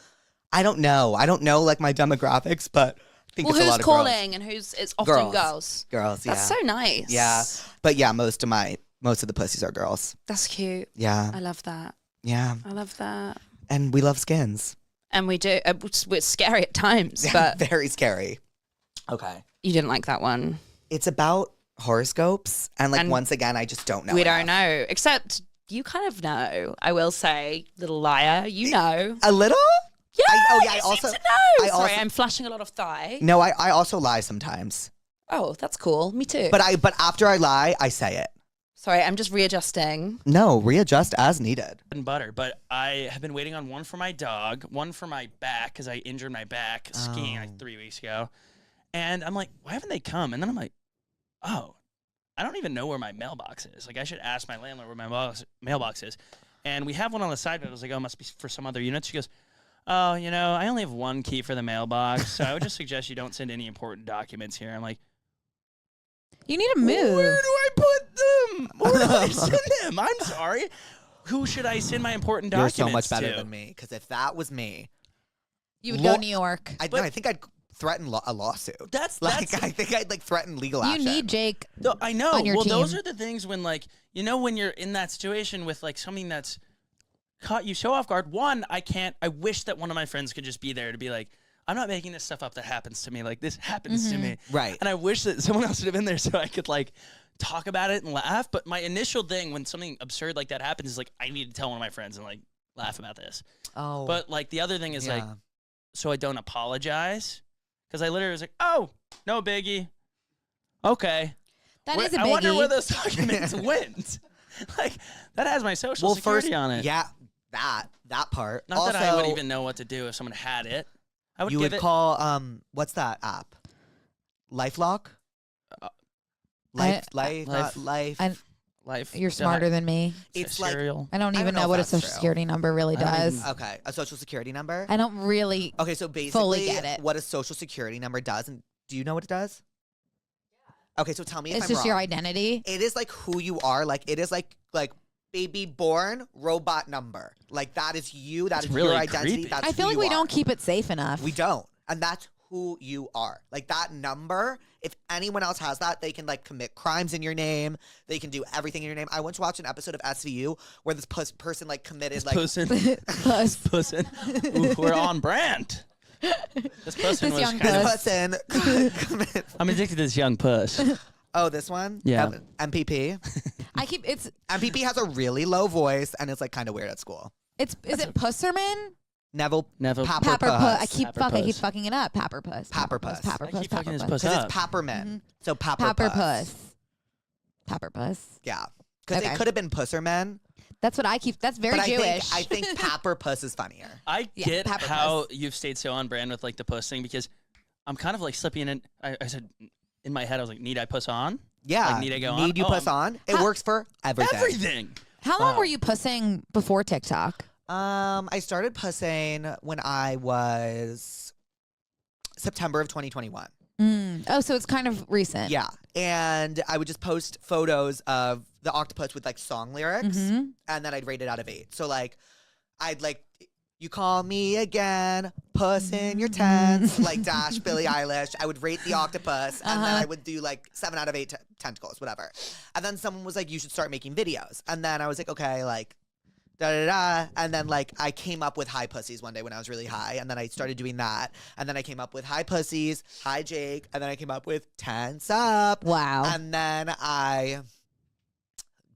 [SPEAKER 1] like my demographics, but I think it's a lot
[SPEAKER 3] who's
[SPEAKER 1] of
[SPEAKER 3] calling and it's often girls.
[SPEAKER 1] Girls, yeah.
[SPEAKER 3] That's so nice.
[SPEAKER 1] Yeah. But yeah, most of the pussies are girls.
[SPEAKER 3] That's cute.
[SPEAKER 1] Yeah.
[SPEAKER 3] I love that.
[SPEAKER 1] Yeah.
[SPEAKER 3] I love that.
[SPEAKER 1] And we love skins.
[SPEAKER 3] And we do. It's scary at times, but
[SPEAKER 1] very scary. Okay.
[SPEAKER 3] You didn't like that one.
[SPEAKER 1] It's about horoscopes, and once again, I just don't know.
[SPEAKER 3] We don't know, except you kind of know. I will say, little liar, you know
[SPEAKER 1] a little.
[SPEAKER 3] Yeah.
[SPEAKER 1] I
[SPEAKER 3] also
[SPEAKER 1] also
[SPEAKER 3] seem to know.
[SPEAKER 1] I
[SPEAKER 3] Sorry, I'm flashing a lot of thigh.
[SPEAKER 1] No, I also lie sometimes.
[SPEAKER 3] Oh, that's cool. Me too.
[SPEAKER 1] But after I lie, I say it.
[SPEAKER 3] Sorry, I'm just readjusting.
[SPEAKER 1] No, readjust as needed.
[SPEAKER 5] And butter, but I have been waiting on one for my dog, one for my back because I injured my back skiing like 3 weeks ago, and I'm like, why haven't they come? And then I'm like, oh, I don't even know where my mailbox is. Like, I should ask my landlord where my mailbox is. And we have one on the side, but I was like, oh, it must be for some other unit. She goes, oh, I only have one key for the mailbox, so I would just suggest you don't send any important documents here. I'm like,
[SPEAKER 6] you need to move.
[SPEAKER 5] Where do I put them? Where do I send them? I'm sorry. Who should I send my important documents to?
[SPEAKER 1] You're so much better than me, because if that was me,
[SPEAKER 6] you would go New York.
[SPEAKER 1] I think I'd threaten a lawsuit.
[SPEAKER 5] I
[SPEAKER 1] think I'd threaten legal action.
[SPEAKER 6] You need Jake.
[SPEAKER 5] I know.
[SPEAKER 6] On your
[SPEAKER 5] well,
[SPEAKER 6] team.
[SPEAKER 5] those are the things when when you're in that situation with something that's caught you so off guard. One, I wish that one of my friends could just be there to be like, I'm not making this stuff up that happens to me. Like, this happens to me.
[SPEAKER 1] Right.
[SPEAKER 5] And I wish that someone else would have been there so I could talk about it and laugh. But my initial thing when something absurd like that happens is I need to tell one of my friends and laugh about this.
[SPEAKER 1] Oh.
[SPEAKER 5] But the other thing is so I don't apologize. Because I literally was like, oh, no biggie. Okay.
[SPEAKER 6] That is a biggie.
[SPEAKER 5] I wonder where those documents went. That has my social security on it.
[SPEAKER 1] Yeah, that part.
[SPEAKER 5] Not
[SPEAKER 1] also,
[SPEAKER 5] that I would even know what to do if someone had it. I would
[SPEAKER 1] you
[SPEAKER 5] give
[SPEAKER 1] would
[SPEAKER 5] it.
[SPEAKER 1] call what's that app? LifeLock. Life.
[SPEAKER 6] You're smarter than me.
[SPEAKER 1] It's
[SPEAKER 5] serial.
[SPEAKER 6] I don't even know what a social security number really does.
[SPEAKER 1] Okay, a social security number.
[SPEAKER 6] I don't really.
[SPEAKER 1] Okay, so basically,
[SPEAKER 6] fully get it.
[SPEAKER 1] What a social security number does, and do you know what it does? Okay, so tell me if I'm
[SPEAKER 6] It's just
[SPEAKER 1] wrong.
[SPEAKER 6] your identity.
[SPEAKER 1] It is who you are. It is like baby born robot number. That is you. That is
[SPEAKER 5] really
[SPEAKER 1] your identity.
[SPEAKER 5] creepy.
[SPEAKER 1] That's
[SPEAKER 6] I feel
[SPEAKER 1] who
[SPEAKER 6] like
[SPEAKER 1] you
[SPEAKER 6] we
[SPEAKER 1] are.
[SPEAKER 6] don't keep it safe enough.
[SPEAKER 1] We don't, and that's who you are. That number. If anyone else has that, they can commit crimes in your name. They can do everything in your name. I went to watch an episode of SVU where this person committed
[SPEAKER 5] Pussin. Ooh, we're on brand. This person was
[SPEAKER 6] young
[SPEAKER 5] kind of.
[SPEAKER 1] Person.
[SPEAKER 5] I'm addicted to this young puss.
[SPEAKER 1] Oh, this one?
[SPEAKER 5] Yeah.
[SPEAKER 1] MPP. MPP has a really low voice and it's kind of weird at school.
[SPEAKER 6] Is it Pusserman?
[SPEAKER 1] Neville
[SPEAKER 6] Papperpuss. I keep fucking it up. Papperpuss.
[SPEAKER 1] Papperpuss.
[SPEAKER 5] I keep fucking his
[SPEAKER 6] Papperpuss.
[SPEAKER 5] puss
[SPEAKER 1] Because
[SPEAKER 5] up.
[SPEAKER 1] it's Papperman.
[SPEAKER 6] Mm-hmm.
[SPEAKER 1] So Papperpuss.
[SPEAKER 6] Papperpuss.
[SPEAKER 1] Yeah. Because
[SPEAKER 6] Okay.
[SPEAKER 1] it could have been Pusserman.
[SPEAKER 6] That's what I keep. That's very
[SPEAKER 1] But
[SPEAKER 6] Jewish.
[SPEAKER 1] I think Papperpuss is funnier.
[SPEAKER 5] I
[SPEAKER 6] Yeah,
[SPEAKER 5] get
[SPEAKER 6] Papperpuss.
[SPEAKER 5] how you've stayed so on brand with the puss thing because I'm kind of slipping in. I said in my head I was like, need I puss on?
[SPEAKER 1] Yeah.
[SPEAKER 5] Need I go on?
[SPEAKER 1] Need you puss on? It works for everything.
[SPEAKER 5] Everything.
[SPEAKER 6] How long were you pussing before TikTok?
[SPEAKER 1] I started pussing when I was September of 2021.
[SPEAKER 6] Oh, so it's kind of recent.
[SPEAKER 1] Yeah. And I would just post photos of the octopus with song lyrics and then I'd rate it out of 8. So I'd you call me again, puss in your tents, dash Billie Eilish. I would rate the octopus and then I would do 7 out of 8 tentacles, whatever. And then someone was like, you should start making videos. And then I was like, okay, And then like I came up with high pussies one day when I was really high, and then I started doing that, and then I came up with high pussies, hi Jake, and then I came up with tense up.
[SPEAKER 6] Wow.
[SPEAKER 1] And then I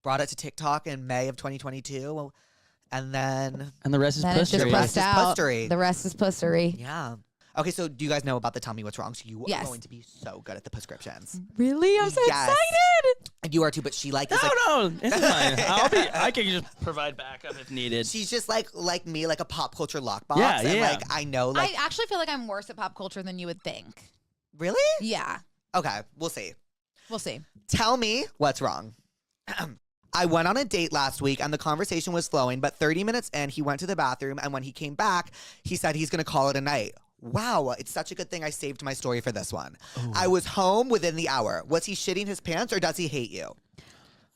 [SPEAKER 1] brought it to TikTok in May of 2022, and
[SPEAKER 5] the rest is
[SPEAKER 6] Then it's just
[SPEAKER 5] pussery.
[SPEAKER 6] pressed out.
[SPEAKER 1] pussery.
[SPEAKER 6] The rest is pussery.
[SPEAKER 1] Yeah. Okay, so do you guys know about the Tell Me What's Wrong? So you
[SPEAKER 6] Yes.
[SPEAKER 1] are going to be so good at the prescriptions.
[SPEAKER 6] Really? I'm so
[SPEAKER 1] Yes.
[SPEAKER 6] excited.
[SPEAKER 1] And you are too, but she like is like
[SPEAKER 5] No, it's fine. I can just provide backup if needed.
[SPEAKER 1] she's just like me, like a pop culture lockbox.
[SPEAKER 5] Yeah,
[SPEAKER 1] and
[SPEAKER 5] yeah.
[SPEAKER 1] like I know like
[SPEAKER 6] I actually feel like I'm worse at pop culture than you would think.
[SPEAKER 1] really?
[SPEAKER 6] Yeah.
[SPEAKER 1] Okay, we'll see.
[SPEAKER 6] We'll see.
[SPEAKER 1] Tell me what's wrong. I went on a date last week and the conversation was flowing, but 30 minutes in, he went to the bathroom, and when he came back, he said he's going to call it a night. Wow, it's such a good thing I saved my story for this one.
[SPEAKER 5] Ooh.
[SPEAKER 1] I was home within the hour. Was he shitting his pants or does he hate you?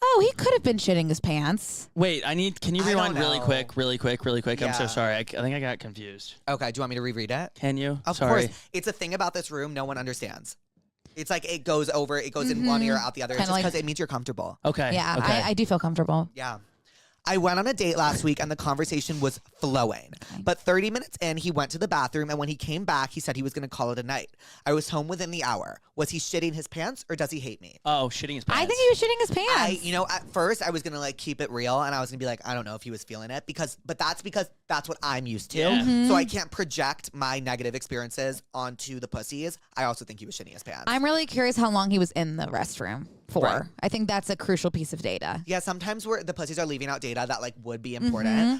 [SPEAKER 6] Oh, he could have been shitting his pants.
[SPEAKER 5] Wait, can you
[SPEAKER 1] I
[SPEAKER 5] rewind
[SPEAKER 1] don't
[SPEAKER 5] really
[SPEAKER 1] know.
[SPEAKER 5] quick? I'm so
[SPEAKER 1] Yeah.
[SPEAKER 5] sorry. I think I got confused.
[SPEAKER 1] Okay, do you want me to reread it?
[SPEAKER 5] Can you?
[SPEAKER 1] Of
[SPEAKER 5] Sorry.
[SPEAKER 1] course. It's a thing about this room no one understands. It's like it goes in one ear, out the other. It's
[SPEAKER 6] Kinda
[SPEAKER 1] just because
[SPEAKER 6] like-
[SPEAKER 1] it means you're comfortable.
[SPEAKER 5] Okay.
[SPEAKER 6] Yeah,
[SPEAKER 5] Okay.
[SPEAKER 6] I do feel comfortable.
[SPEAKER 1] Yeah. I went on a date last week and the conversation was flowing. But 30 minutes in, he went to the bathroom, and when he came back, he said he was going to call it a night. I was home within the hour. Was he shitting his pants or does he hate me?
[SPEAKER 5] Oh, shitting his pants.
[SPEAKER 6] I think he was shitting his pants.
[SPEAKER 1] At first I was going to like keep it real, and I was going to be like, I don't know if he was feeling it but that's because that's what I'm used to.
[SPEAKER 5] Yeah.
[SPEAKER 6] Mm-hmm.
[SPEAKER 1] So I can't project my negative experiences onto the pussies. I also think he was shitting his pants.
[SPEAKER 6] I'm really curious how long he was in the restroom for.
[SPEAKER 1] Right.
[SPEAKER 6] I think that's a crucial piece of data.
[SPEAKER 1] Yeah, sometimes the pussies are leaving out data that like would be important,